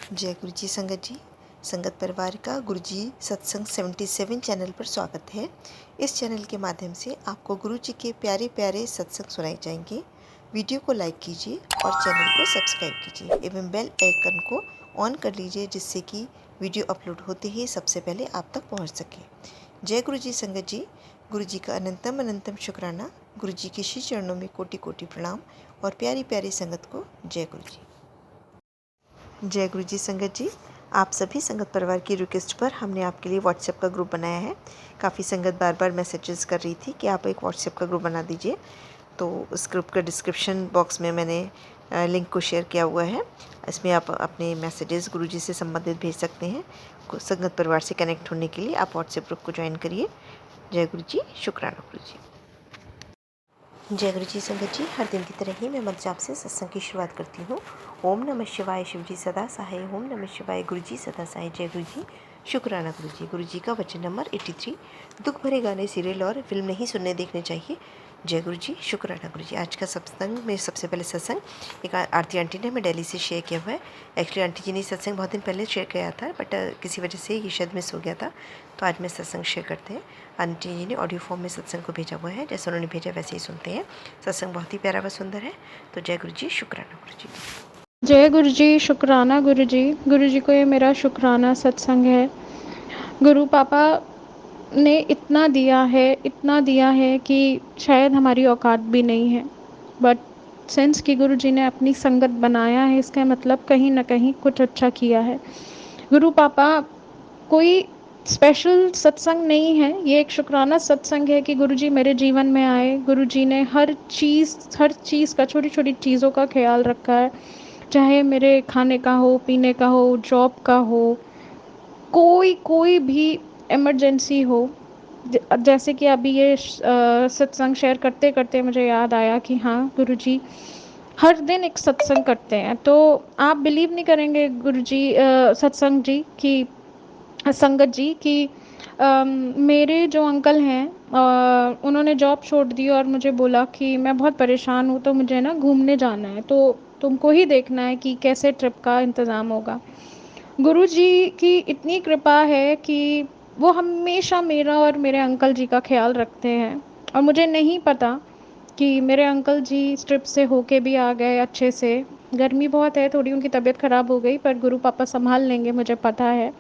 जय गुरु जी संगत जी। संगत परिवार का गुरु जी सत्संग 77 चैनल पर स्वागत है। इस चैनल के माध्यम से आपको गुरु जी के प्यारे प्यारे सत्संग सुनाए जाएंगे। वीडियो को लाइक कीजिए और चैनल को सब्सक्राइब कीजिए एवं बेल आइकन को ऑन कर लीजिए, जिससे कि वीडियो अपलोड होते ही सबसे पहले आप तक पहुँच सके। जय गुरु जी संगत जी। गुरु जी का अनंतम अनंतम शुक्राना। गुरु जी के श्री चरणों में कोटि कोटि प्रणाम और प्यारी प्यारी संगत को जय गुरु जी। जय गुरु जी संगत जी। आप सभी संगत परिवार की रिक्वेस्ट पर हमने आपके लिए व्हाट्सएप का ग्रुप बनाया है। काफ़ी संगत बार बार मैसेजेस कर रही थी कि आप एक व्हाट्सएप का ग्रुप बना दीजिए, तो उस ग्रुप का डिस्क्रिप्शन बॉक्स में मैंने लिंक को शेयर किया हुआ है। इसमें आप अपने मैसेजेस गुरु जी से संबंधित भेज सकते हैं। संगत परिवार से कनेक्ट होने के लिए आप व्हाट्सएप ग्रुप को ज्वाइन करिए। जय गुरु जी, शुक्राना गुरु जी। जय गुरु जी संगत जी। हर दिन की तरह ही मैं मंत्र जाप से सत्संग की शुरुआत करती हूँ। ओम नमः शिवाय, शिव जी सदा सहाय। ओम नमः शिवाय, गुरु जी सदा सहाय। जय गुरु जी, शुक्राना गुरु जी। गुरु जी का वचन नंबर 83। दुख भरे गाने, सीरियल और फिल्म नहीं सुनने देखने चाहिए। जय गुरु जी, शुक्राना गुरु जी। आज का सत्संग में सबसे पहले सत्संग एक आरती आंटी ने हमें दिल्ली से शेयर किया हुआ है। एक्चुअली आंटी जी ने सत्संग बहुत दिन पहले शेयर किया था, बट किसी वजह से ये शायद मिस हो गया था, तो आज मैं सत्संग शेयर करते हैं। आंटी जी ने ऑडियो फॉर्म में सत्संग को भेजा हुआ है, जैसे उन्होंने भेजा वैसे ही सुनते हैं। सत्संग बहुत ही प्यारा व सुंदर है। तो जय गुरु जी, शुक्राना गुरु जी। जय गुरु जी, शुक्राना गुरु जी। गुरु जी को ये मेरा शुक्राना सत्संग है। गुरु पापा ने इतना दिया है कि शायद हमारी औकात भी नहीं है, बट सिंस कि गुरु जी ने अपनी संगत बनाया है, इसका मतलब कहीं ना कहीं कुछ अच्छा किया है। गुरु पापा कोई स्पेशल सत्संग नहीं है, ये एक शुक्राना सत्संग है कि गुरु जी मेरे जीवन में आए। गुरु जी ने हर चीज़ का, छोटी छोटी चीज़ों का ख्याल रखा है, चाहे मेरे खाने का हो, पीने का हो, जॉब का हो, कोई भी इमरजेंसी हो। जैसे कि अभी ये सत्संग शेयर करते करते मुझे याद आया कि हाँ, गुरुजी हर दिन एक सत्संग करते हैं। तो आप बिलीव नहीं करेंगे गुरुजी, सत्संग जी की, संगत जी की, मेरे जो अंकल हैं, उन्होंने जॉब छोड़ दी और मुझे बोला कि मैं बहुत परेशान हूँ, तो मुझे ना घूमने जाना है, तो तुमको ही देखना है कि कैसे ट्रिप का इंतज़ाम होगा। गुरुजी की इतनी कृपा है कि वो हमेशा मेरा और मेरे अंकल जी का ख्याल रखते हैं। और मुझे नहीं पता कि मेरे अंकल जी इस ट्रिप से होके भी आ गए अच्छे से। गर्मी बहुत है, थोड़ी उनकी तबीयत ख़राब हो गई, पर गुरु पापा संभाल लेंगे, मुझे पता है।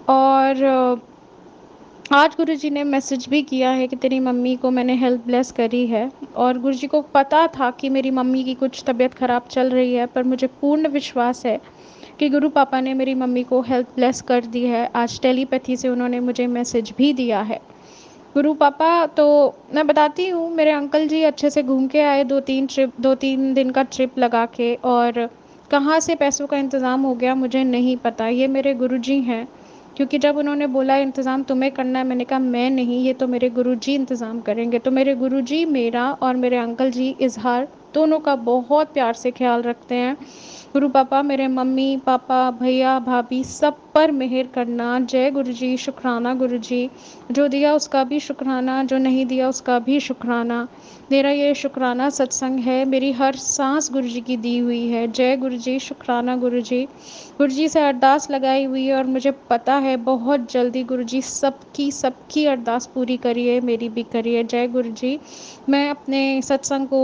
और आज गुरुजी ने मैसेज भी किया है कि तेरी मम्मी को मैंने हेल्थ ब्लेस करी है। और गुरुजी को पता था कि मेरी मम्मी की कुछ तबीयत ख़राब चल रही है, पर मुझे पूर्ण विश्वास है कि गुरु पापा ने मेरी मम्मी को हेल्थ ब्लेस कर दी है। आज टेलीपैथी से उन्होंने मुझे मैसेज भी दिया है। गुरु पापा तो मैं बताती हूँ, मेरे अंकल जी अच्छे से घूम के आए, 2-3 दिन का ट्रिप लगा के। और कहाँ से पैसों का इंतज़ाम हो गया मुझे नहीं पता, ये मेरे गुरुजी हैं। क्योंकि जब उन्होंने बोला इंतज़ाम तुम्हें करना है, मैंने कहा मैं नहीं, ये तो मेरे गुरुजी इंतज़ाम करेंगे। तो मेरे गुरुजी मेरा और मेरे अंकल जी इजहार दोनों का बहुत प्यार से ख्याल रखते हैं। गुरु पापा मेरे मम्मी पापा भैया भाभी सब पर मेहर करना। जय गुरु जी, शुक्राना गुरु जी। जो दिया उसका भी शुक्राना, जो नहीं दिया उसका भी शुक्राना। मेरा ये शुक्राना सत्संग है, मेरी हर सांस गुरु जी की दी हुई है। जय गुरु जी, शुक्राना गुरु जी। गुरु जी से अरदास लगाई हुई है और मुझे पता है बहुत जल्दी गुरु जी सबकी सबकी अरदास पूरी करिए, मेरी भी करिए। जय गुरु जी। मैं अपने सत्संग को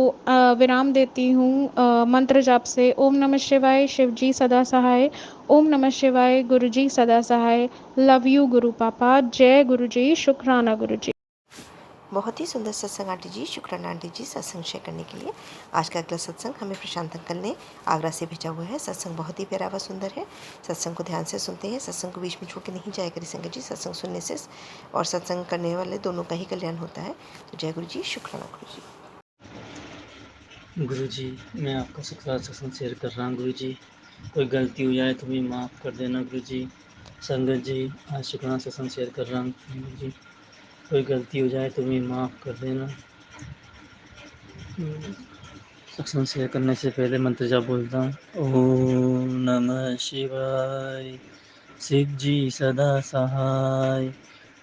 विराम देती हूँ मंत्र जाप से। ओम नमः शिवाय, शिव जी सदा सहाय। ओम नमः शिवाय, गुरु जी सदा सहाय। लव यू गुरु पापा। जय गुरु जी, शुक्राना गुरु जी। बहुत ही सुंदर सत्संग आंटी जी, शुक्राना आंटी जी सत्संग शेयर करने के लिए। आज का अगला सत्संग हमें प्रशांत अंकल ने आगरा से भेजा हुआ है। सत्संग बहुत ही प्यारा व सुंदर है। सत्संग को ध्यान से सुनते हैं। सत्संग को बीच में छोड़ के नहीं जाया करी संगत जी। सत्संग सुनने से और सत्संग करने वाले दोनों का ही कल्याण होता है। तो जय गुरु जी, शुक्राना गुरु जी। गुरु जी, मैं आपका शुक्राना सत्संग शेयर कर रहा हूँ। गुरु जी, कोई गलती हो जाए तो भी माफ़ कर देना। गुरु जी, संगत जी, आज शुक्राना सत्संग शेयर कर रहा हूँ। गुरु जी, कोई गलती हो जाए तो भी माफ़ कर देना। सत्संग शेयर करने से पहले मंत्र जाप बोलता हूँ। ओम नमः शिवाय, शिव जी सदा सहाय।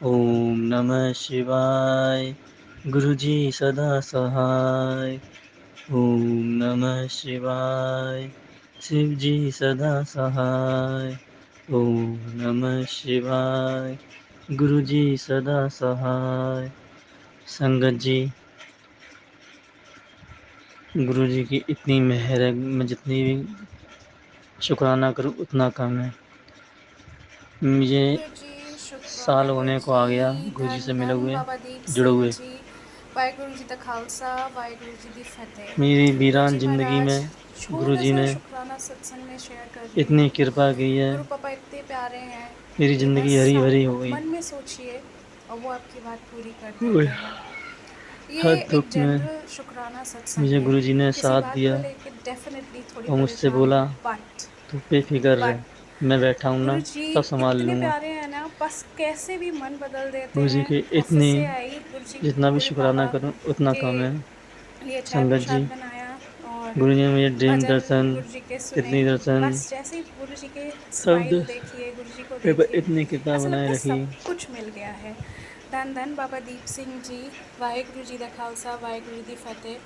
ओम नमः शिवाय, गुरु जी सदा सहाय। ओम नमः शिवाय, शिव जी सदा सहाय। ओम नमः शिवाय। गुरु जी सदा सहाय। संगत जी, गुरु जी की इतनी मेहर है, मैं जितनी भी शुक्राना करूँ उतना कम है। मुझे जी शुक्राना साल गुरु होने को आ गया जी गुरु जी धन से मिले धन हुए, बाबा दीप जुड़े सिंह हुए। जी वाहिगुरु जी दा खालसा वाहिगुरु जी दी फतेह। मेरी गुरु वीरान जी ज़िंदगी महाराज में गुरु छोटा जी सा ने शुक्राना सत्संग में शेयर कर रही इतनी हूँ। कृपा की है, गुरु पापा इतने प्यारे हैं मेरी कि ज़िंदगी बस हरी आप भरी हो गई। मन में सोचिए और वो आपकी बात पूरी कर ओए, देते हैं। ये हर एक दुख में जनरल शुक्राना सत्संग मुझे है। गुरु जी ने किसी साथ बात को दिया लेके डेफिनेटली थोड़ी और मुझसे परेशान बोला, हो, बट तू बेफिक्र रह, बट मैं बैठा हूँ ना, गुरुजी सब संभाल इतने लूँगा। प्यारे हैं ना, बस कैसे भी मन बदल देते गुरु जी हैं। की ऑफिस इतनी, से आई गुरुजी जितना भी गुरु शुक्राना पापा करूँ उतना के कम है। लिए चाय संगत जी, प्रसाद बनाया और गुरु जी ने मुझे ड्रीम भजन दर्शन, गुरुजी के सुने। तितली दर्शन, बस जैसे ही गुरुजी के शब्द स्माइल देखिए, गुरुजी को मेरे पर देखिए, इतनी कृपा ऐसा लगता बनाए है रखी। सब कुछ मिल गया है। धन धन बाबा दीप सिंह जी वाहिगुरु जी दा खालसा वाहिगुरु जी दी फतेह।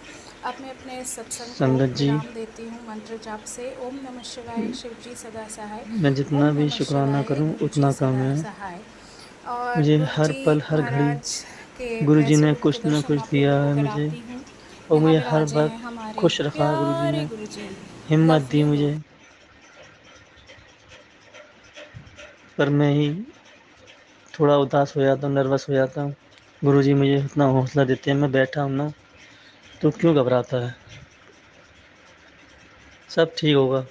अब मैं अपने सत्संग को संगत जी, विराम देती हूँ मंत्र जाप से। ओम नमः शिवाय, शिव जी सदा सहाय। मैं जितना ओम भी नमः शुक्राना शिवाय, करूँ गुरु जी उतना कम सदा है। सहाय। और मुझे गुरु हर जी पल हर घड़ी महाराज के गुरु मैं जी ने स्वरूप कुछ न दर्शन कुछ आप दिया लोगों को है मुझे, कराती हूँ। और यहाँ मुझे हर विराजे वक्त हैं हमारे खुश रखा गुरु जी प्यारे ने, गुरु जी। हिम्मत लव दी यू। मुझे। पर मैं ही थोड़ा उदास हो जाता हूँ, नर्वस हो जाता हूँ। गुरु जी मुझे इतना हौसला देते हैं, मैं बैठा हूँ ना, तो क्यों घबराता है? सब ठीक होगा,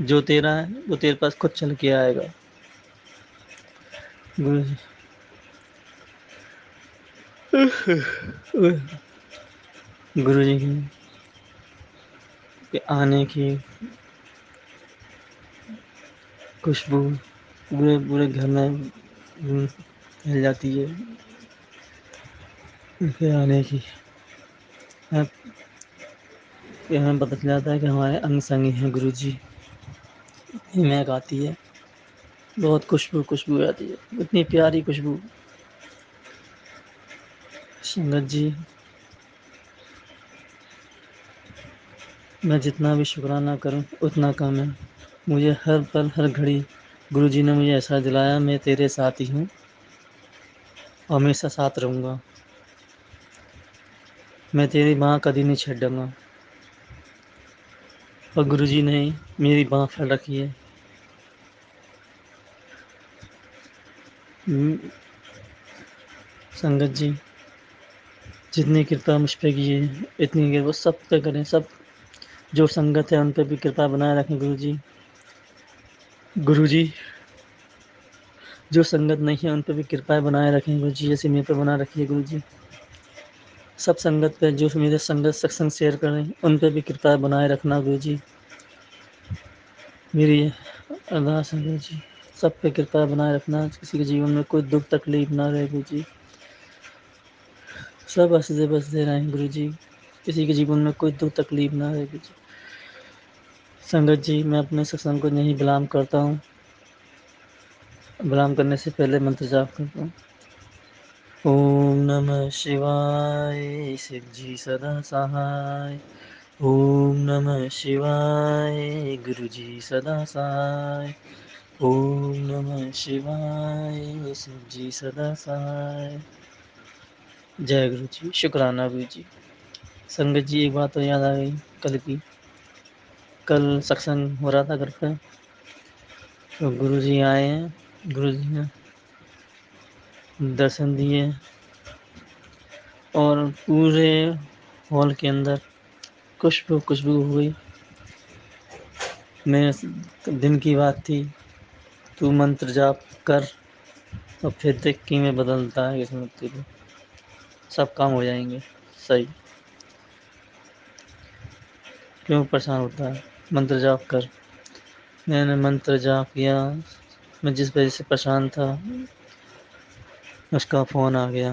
जो तेरा है वो तेरे पास खुद चल के आएगा। गुरु जी, गुरु जी के आने की खुशबू पूरे पूरे घर में फैल जाती है। उनके आने की फिर हमें पता चल जाता है कि हमारे अंग संगी हैं गुरु जी। महक आती है, बहुत खुशबू खुशबू आती है, इतनी प्यारी खुशबू। संगत जी, मैं जितना भी शुक्राना करूं उतना कम है। मुझे हर पल हर घड़ी गुरु जी ने मुझे ऐसा दिलाया, मैं तेरे साथ ही हूँ, हमेशा साथ रहूँगा, मैं तेरी बाँह कभी नहीं छड्डूँगा। और गुरु जी ने मेरी बाँह फड़ रखी है। संगत जी, जितनी कृपा मुझ पे की है इतनी कृपा सब पे करें, सब जो संगत है उन पे भी कृपा बनाए रखें गुरु जी। गुरु जी, जो संगत नहीं है उन पे भी कृपा बनाए रखें गुरु जी, जैसे मेरे पे बना रखी है गुरु जी। सब संगत पे जो मेरे संगत सत्संग शेयर करें उन पे भी कृपा बनाए रखना गुरु जी। मेरी अरदास है गुरु जी, सब पे कृपा बनाए रखना, किसी के जीवन में कोई दुख तकलीफ ना रहे गुरु जी, सब हंसते बसते रहें गुरु जी, किसी के जीवन में कोई दुख तकलीफ ना रहे गुरु जी। संगत जी, मैं अपने सत्संग को यहीं विराम करता हूँ। विराम करने से पहले मंत्र जाप करता हूँ। ओम नमः शिवाय, शिव जी सदा सहाय। ओम नमः शिवाय, गुरु जी सदा सहाय। ओम नमः शिवाय, शिव जी सदा सहाय। जय गुरु जी, शुक्राना गुरु जी। संगत जी, एक बात तो याद आ गई कल की। कल सत्संग हो रहा था घर पे, तो गुरु जी आए हैं, गुरु जी ने दर्शन दिए और पूरे हॉल के अंदर खुशबू खुशबू हो गई। मैं दिन की बात थी, तू मंत्र जाप कर और फिर देख किमें बदलता है किस्मत तेरी, सब काम हो जाएंगे सही। क्यों परेशान होता है? मंत्र जाप कर। मैंने मंत्र जाप किया, मैं जिस वजह से परेशान था उसका फ़ोन आ गया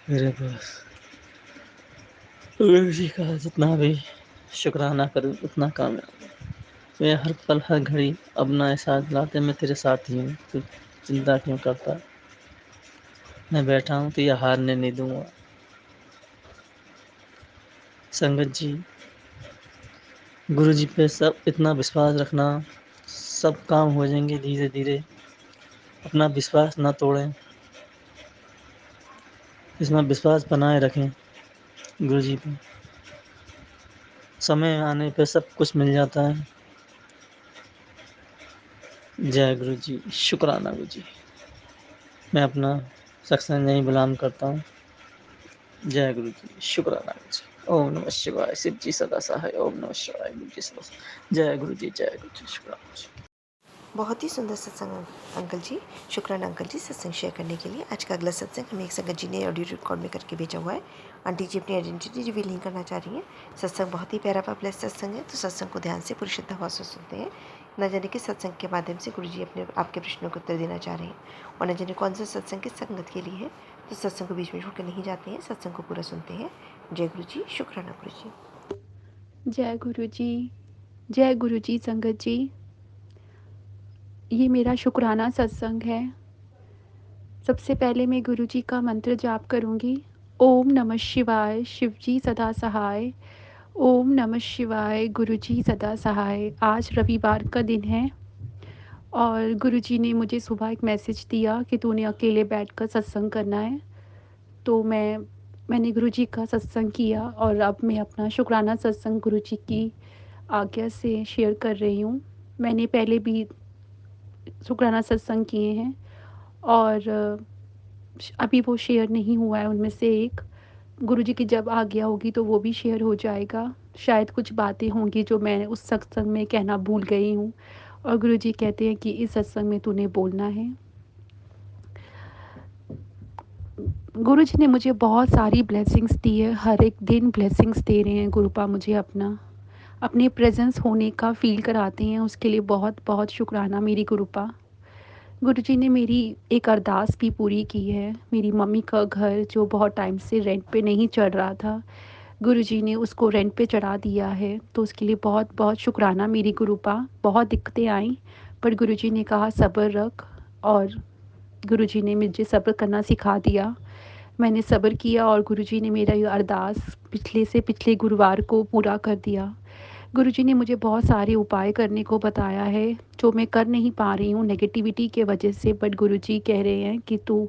मेरे पास। गुरु जी का जितना भी शुक्राना करूँ उतना कम है। मैं हर पल हर घड़ी अपना एहसास दिलाते मैं तेरे साथ ही हूँ, तू चिंता क्यों करता है? मैं बैठा हूँ तो ये हारने नहीं दूंगा। संगत जी, गुरुजी पे सब इतना विश्वास रखना, सब काम हो जाएँगे धीरे-धीरे। अपना विश्वास ना तोड़ें, इसमें विश्वास बनाए रखें गुरुजी पे। समय आने पे सब कुछ मिल जाता है। जय गुरुजी, शुक्राना गुरुजी। मैं अपना सत्संग यहीं विराम करता हूँ। जय गुरुजी, शुक्राना गुरुजी। ओम नमः शिवाय, शिव जी सदा सहाय। ओम नमः शिवाय, गुरु जी सदा सहाय। जय गुरुजी, जय गुरुजी, शुक्राना गुरुजी। बहुत ही सुंदर सत्संग अंकल जी। शुक्राना अंकल जी सत्संग शेयर करने के लिए। आज का अगला सत्संग हमें एक संगत जी ने ऑडियो रिकॉर्ड में करके भेजा हुआ है। आंटी जी अपनी आइडेंटिटी रिवील नहीं करना चाह रही हैं। सत्संग बहुत ही प्यारा ब्लेस सत्संग है, तो सत्संग को ध्यान से पूरी श्रद्धा भाव से सुनते हैं। न जाने कि सत्संग के माध्यम से गुरु जी अपने आपके प्रश्नों को उत्तर देना चाह रहे हैं, और न जाने कौन सा सत्संग किस संगत के लिए है। तो सत्संग को बीच में छोड़ कर नहीं जाते हैं, सत्संग को पूरा सुनते हैं। जय गुरु जी, शुक्राना गुरु जी। जय गुरु जी, जय गुरु जी संगत जी। ये मेरा शुक्राना सत्संग है। सबसे पहले मैं गुरु जी का मंत्र जाप करूँगी। ओम नमः शिवाय, शिव जी सदा सहाय। ओम नमः शिवाय, गुरु जी सदा सहाय। आज रविवार का दिन है और गुरु जी ने मुझे सुबह एक मैसेज दिया कि तूने अकेले बैठकर सत्संग करना है। तो मैंने गुरु जी का सत्संग किया और अब मैं अपना शुक्राना सत्संग गुरु जी की आज्ञा से शेयर कर रही हूँ। मैंने पहले भी शुक्राना सत्संग किए हैं और अभी वो शेयर नहीं हुआ है उनमें से एक। गुरु जी की जब आज्ञा होगी तो वो भी शेयर हो जाएगा। शायद कुछ बातें होंगी जो मैं उस सत्संग में कहना भूल गई हूँ और गुरु जी कहते हैं कि इस सत्संग में तूने बोलना है। गुरु जी ने मुझे बहुत सारी ब्लेसिंग्स दी है, हर एक दिन ब्लेसिंग्स दे रहे हैं गुरुपा मुझे अपने प्रेजेंस होने का फ़ील कराते हैं। उसके लिए बहुत बहुत शुक्राना मेरी गुरुपा। गुरु जी ने मेरी एक अरदास भी पूरी की है। मेरी मम्मी का घर जो बहुत टाइम से रेंट पे नहीं चढ़ रहा था, गुरु जी ने उसको रेंट पे चढ़ा दिया है, तो उसके लिए बहुत बहुत शुक्राना मेरी गुरुपा। बहुत दिक्कतें आईं पर गुरु जी ने कहा सब्र रख, और गुरु जी ने मुझे सब्र करना सिखा दिया। मैंने सब्र किया और गुरु जी ने मेरा ये अरदास पिछले से पिछले गुरुवार को पूरा कर दिया। गुरु जी ने मुझे बहुत सारे उपाय करने को बताया है जो मैं कर नहीं पा रही हूँ नेगेटिविटी के वजह से, बट गुरु जी कह रहे हैं कि तू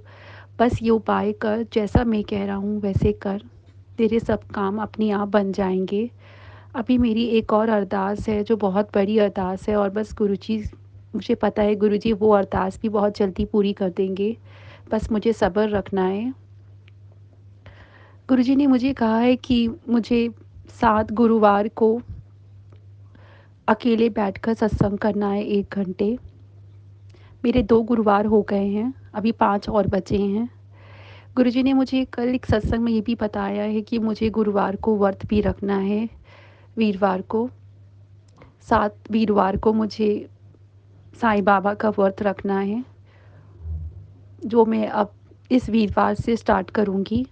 बस ये उपाय कर, जैसा मैं कह रहा हूँ वैसे कर, तेरे सब काम अपने आप बन जाएंगे। अभी मेरी एक और अरदास है जो बहुत बड़ी अरदास है, और बस गुरु जी, मुझे पता है गुरु जी वो अरदास भी बहुत जल्दी पूरी कर देंगे, बस मुझे सब्र रखना है। गुरु जी ने मुझे कहा है कि मुझे 7 गुरुवार को अकेले बैठकर सत्संग करना है 1 घंटे। मेरे 2 गुरुवार हो गए हैं, अभी 5 और बचे हैं। गुरु जी ने मुझे कल एक सत्संग में ये भी बताया है कि मुझे गुरुवार को व्रत भी रखना है, वीरवार को। 7 वीरवार को मुझे साईं बाबा का व्रत रखना है, जो मैं अब इस वीरवार से स्टार्ट करूँगी।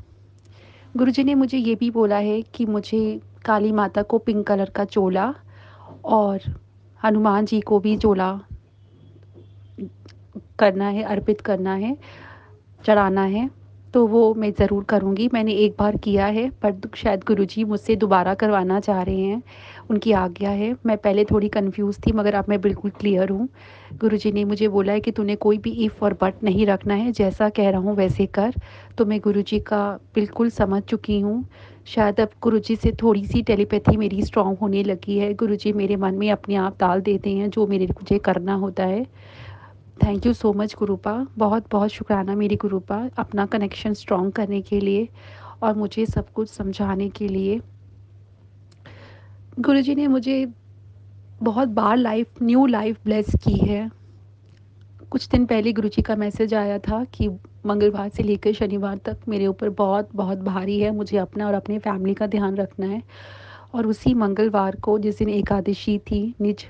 गुरु जी ने मुझे ये भी बोला है कि मुझे काली माता को पिंक कलर का चोला और हनुमान जी को भी चोला करना है, अर्पित करना है, चढ़ाना है, तो वो मैं ज़रूर करूँगी। मैंने एक बार किया है पर शायद गुरुजी मुझसे दोबारा करवाना चाह रहे हैं, उनकी आज्ञा है। मैं पहले थोड़ी कंफ्यूज थी मगर अब मैं बिल्कुल क्लियर हूँ। गुरुजी ने मुझे बोला है कि तूने कोई भी इफ़ और बट नहीं रखना है, जैसा कह रहा हूँ वैसे कर। तो मैं गुरुजी का बिल्कुल समझ चुकी हूँ। शायद अब गुरुजी से थोड़ी सी टेलीपैथी मेरी स्ट्रॉन्ग होने लगी है। गुरुजी मेरे मन में अपने आप डाल देते हैं जो मुझे करना होता है। थैंक यू सो मच गुरुपा, बहुत बहुत शुक्राना मेरी गुरुपा, अपना कनेक्शन स्ट्रॉन्ग करने के लिए और मुझे सब कुछ समझाने के लिए। गुरुजी ने मुझे बहुत बार न्यू लाइफ ब्लेस की है। कुछ दिन पहले गुरुजी का मैसेज आया था कि मंगलवार से लेकर शनिवार तक मेरे ऊपर बहुत बहुत भारी है, मुझे अपना और अपनी फैमिली का ध्यान रखना है। और उसी मंगलवार को जिस दिन एकादशी थी निज,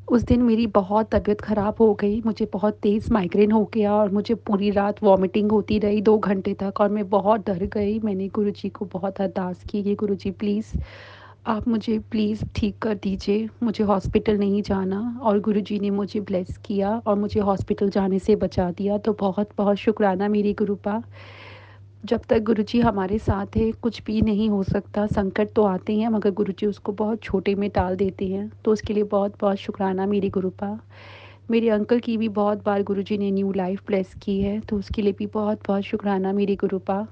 उस दिन मेरी बहुत तबीयत ख़राब हो गई। मुझे बहुत तेज़ माइग्रेन हो गया और मुझे पूरी रात वॉमिटिंग होती रही 2 घंटे तक, और मैं बहुत डर गई। मैंने गुरुजी को बहुत अरदास की कि गुरुजी प्लीज़ आप मुझे प्लीज़ ठीक कर दीजिए, मुझे हॉस्पिटल नहीं जाना। और गुरुजी ने मुझे ब्लेस किया और मुझे हॉस्पिटल जाने से बचा दिया। तो बहुत बहुत शुक्राना मेरी गुरुपा। जब तक गुरुजी हमारे साथ है कुछ भी नहीं हो सकता। संकट तो आते हैं मगर गुरुजी उसको बहुत छोटे में टाल देते हैं। तो उसके लिए बहुत बहुत शुक्राना मेरी गुरुपा। मेरे अंकल की भी बहुत बार गुरुजी ने न्यू लाइफ ब्लेस की है, तो उसके लिए भी बहुत बहुत शुक्राना मेरी गुरुपा।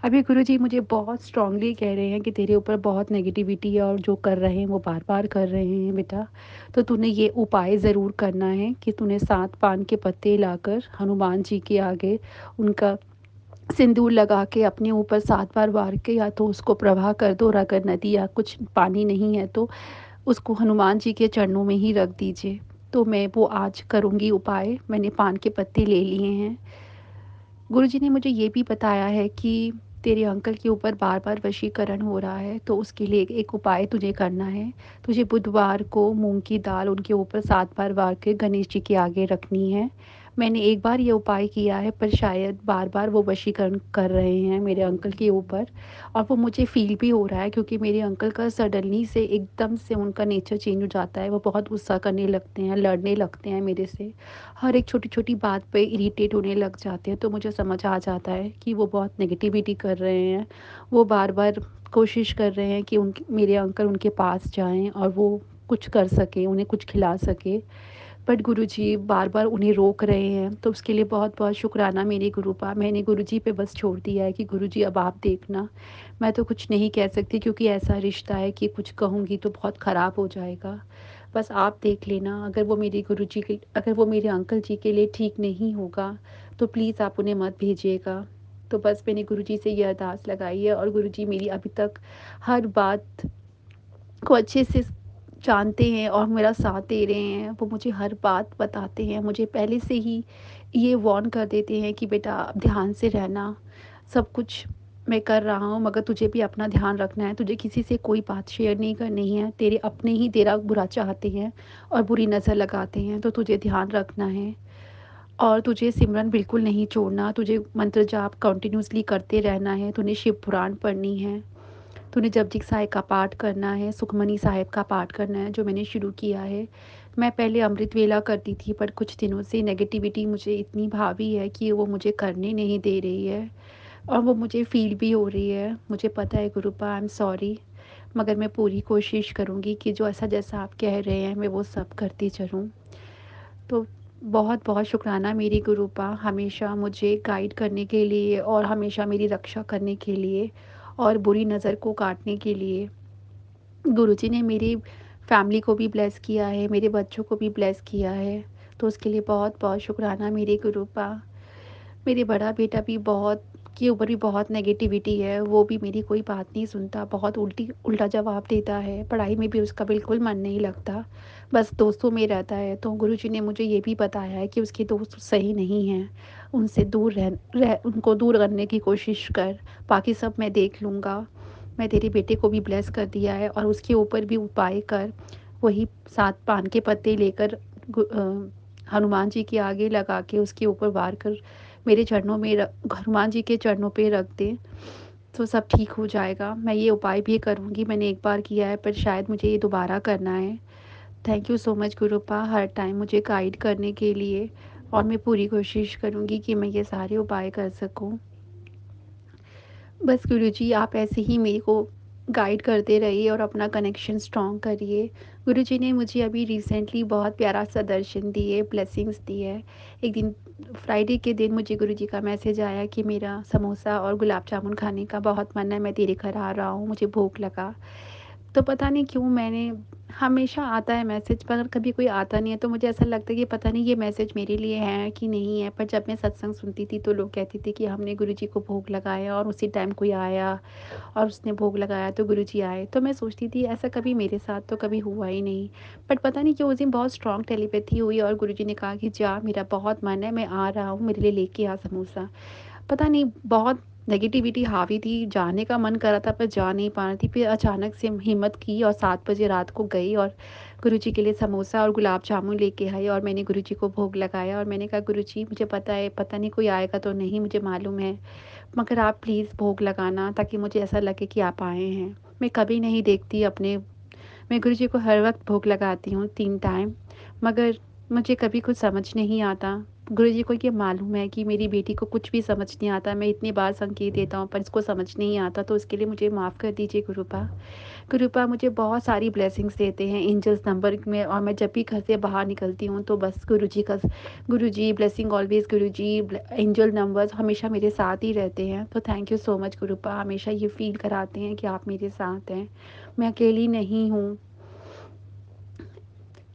अभी गुरुजी मुझे बहुत स्ट्रांगली कह रहे हैं कि तेरे ऊपर बहुत नेगेटिविटी है और जो कर रहे हैं वो बार बार कर रहे हैं बेटा। तो तूने ये उपाय ज़रूर करना है कि तूने 7 पान के पत्ते लाकर हनुमान जी के आगे उनका सिंदूर लगा के अपने ऊपर 7 बार वार के या तो उसको प्रवाह कर दो, और अगर नदी या कुछ पानी नहीं है तो उसको हनुमान जी के चरणों में ही रख दीजिए। तो मैं वो आज करूँगी उपाय। मैंने पान के पत्ते ले लिए हैं। गुरुजी ने मुझे ये भी बताया है कि तेरे अंकल के ऊपर बार बार वशीकरण हो रहा है, तो उसके लिए एक उपाय तुझे करना है। तुझे बुधवार को मूंग की दाल उनके ऊपर 7 बार वार के गणेश जी के आगे रखनी है। मैंने एक बार ये उपाय किया है पर शायद बार बार वो वशीकरण कर रहे हैं मेरे अंकल के ऊपर, और वो मुझे फ़ील भी हो रहा है क्योंकि मेरे अंकल का सडनली से एकदम से उनका नेचर चेंज हो जाता है। वो बहुत गुस्सा करने लगते हैं, लड़ने लगते हैं मेरे से, हर एक छोटी-छोटी बात पे इरिटेट होने लग जाते हैं। तो मुझे समझ आ जाता है कि वो बहुत नेगेटिविटी कर रहे हैं। वो बार-बार कोशिश कर रहे हैं कि उनके मेरे अंकल उनके पास जाएँ और वो कुछ कर सकें, उन्हें कुछ खिला सकें। बट गुरुजी बार-बार उन्हें रोक रहे हैं, तो उसके लिए बहुत-बहुत शुक्राना मेरी गुरुपा। मैंने गुरुजी पे बस छोड़ दिया है कि गुरुजी अब आप देखना। मैं तो कुछ नहीं कह सकती क्योंकि ऐसा रिश्ता है कि कुछ कहूँगी तो बहुत ख़राब हो जाएगा। बस आप देख लेना, अगर वो मेरे अंकल जी के लिए ठीक नहीं होगा, तो प्लीज़ आप उन्हें मत भेजिएगा। तो बस मैंने गुरुजी से ये अरदास लगाई है और गुरुजी मेरी अभी तक हर बात को अच्छे से जानते हैं और मेरा साथ दे रहे हैं। वो मुझे हर बात बताते हैं, मुझे पहले से ही ये वार्न कर देते हैं कि बेटा अब ध्यान से रहना, सब कुछ मैं कर रहा हूँ मगर तुझे भी अपना ध्यान रखना है, तुझे किसी से कोई बात शेयर नहीं करनी है, तेरे अपने ही तेरा बुरा चाहते हैं और बुरी नज़र लगाते हैं, तो तुझे ध्यान रखना है। और तुझे सिमरन बिल्कुल नहीं छोड़ना, तुझे मंत्र जाप कंटिन्यूअसली करते रहना है, तूने शिव पुराण पढ़नी है, तूने जपजी साहिब का पाठ करना है, सुखमनी साहिब का पाठ करना है जो मैंने शुरू किया है। मैं पहले अमृत वेला करती थी पर कुछ दिनों से नेगेटिविटी मुझे इतनी भावी है कि वो मुझे करने नहीं दे रही है और वो मुझे फ़ील भी हो रही है। मुझे पता है गुरुपा, आई एम सॉरी, मगर मैं पूरी कोशिश करूँगी कि जो ऐसा जैसा आप कह रहे हैं मैं वो सब करती चलूँ। तो बहुत-बहुत शुक्राना मेरी गुरुपा, हमेशा मुझे गाइड करने के लिए और हमेशा मेरी रक्षा करने के लिए और बुरी नज़र को काटने के लिए। गुरुजी ने मेरी फैमिली को भी ब्लेस किया है, मेरे बच्चों को भी ब्लेस किया है, तो उसके लिए बहुत-बहुत शुक्राना मेरी गुरुपा। मेरे बड़ा बेटा भी बहुत के ऊपर भी बहुत नेगेटिविटी है, वो भी मेरी कोई बात नहीं सुनता, बहुत उल्टा जवाब देता है, पढ़ाई में भी उसका बिल्कुल मन नहीं लगता, बस दोस्तों में रहता है। तो गुरुजी ने मुझे ये भी बताया है कि उसके दोस्त सही नहीं हैं, उनसे दूर रह उनको दूर करने की कोशिश कर, बाकी सब मैं देख लूँगा। मैं तेरे बेटे को भी ब्लेस कर दिया है और उसके ऊपर भी उपाय कर, वही 7 पान के पत्ते लेकर हनुमान जी के आगे लगा के उसके ऊपर वार कर मेरे चरणों में हनुमान जी के चरणों पे रख दें, तो सब ठीक हो जाएगा। मैं ये उपाय भी करूँगी, मैंने एक बार किया है पर शायद मुझे ये दोबारा करना है। Thank you so much गुरुपा, her time मुझे गाइड करने के लिए, और मैं पूरी कोशिश करूँगी कि मैं ये सारे उपाय कर सकूँ। बस गुरुजी आप ऐसे ही मेरे को गाइड करते रहिए और अपना कनेक्शन स्ट्रॉन्ग करिए। गुरुजी ने मुझे अभी रिसेंटली बहुत प्यारा सा दर्शन दिए, ब्लेसिंग्स दी है। एक दिन फ्राइडे के दिन मुझे गुरुजी का मैसेज आया कि मेरा समोसा और गुलाब जामुन खाने का बहुत मन है, मैं तेरे घर आ रहा हूँ, मुझे भूख लगा। तो पता नहीं क्यों मैंने, हमेशा आता है मैसेज पर कभी कोई आता नहीं है, तो मुझे ऐसा लगता है कि पता नहीं ये मैसेज मेरे लिए है कि नहीं है। पर जब मैं सत्संग सुनती थी तो लोग कहते थे कि हमने गुरुजी को भोग लगाया और उसी टाइम कोई आया और उसने भोग लगाया तो गुरुजी आए। तो मैं सोचती थी ऐसा कभी मेरे साथ तो कभी हुआ ही नहीं। बट पता नहीं क्यों उस दिन बहुत स्ट्रॉन्ग टेलीपैथी हुई और गुरुजी ने कहा कि जा, मेरा बहुत मन है, मैं आ रहा हूँ, मेरे लिए लेके आ समोसा। पता नहीं बहुत नेगेटिविटी हावी थी, जाने का मन कर रहा था पर जा नहीं पा रही थी। फिर अचानक से हिम्मत की और 7 बजे रात को गई और गुरुजी के लिए समोसा और गुलाब जामुन लेके आई और मैंने गुरुजी को भोग लगाया और मैंने कहा गुरुजी मुझे पता है, पता नहीं कोई आएगा तो नहीं, मुझे मालूम है, मगर आप प्लीज़ भोग लगाना ताकि मुझे ऐसा लगे कि आप आए हैं। मैं कभी नहीं देखती अपने, मैं गुरुजी को हर वक़्त भोग लगाती हूँ 3 टाइम, मगर मुझे कभी कुछ समझ नहीं आता गुरुजी को ये मालूम है कि मेरी बेटी को कुछ भी समझ नहीं आता, मैं इतनी बार संकेत देता हूँ पर इसको समझ नहीं आता, तो उसके लिए मुझे माफ़ कर दीजिए गुरुपा। गुरुपा मुझे बहुत सारी ब्लेसिंग्स देते हैं एंजल्स नंबर में, और मैं जब भी घर से बाहर निकलती हूँ तो बस गुरुजी ब्लेसिंग ऑलवेज़, गुरुजी एंजल नंबर्स हमेशा मेरे साथ ही रहते हैं। तो थैंक यू सो मच गुरुपा, हमेशा ये फ़ील कराते हैं कि आप मेरे साथ हैं, मैं अकेली नहीं हूँ।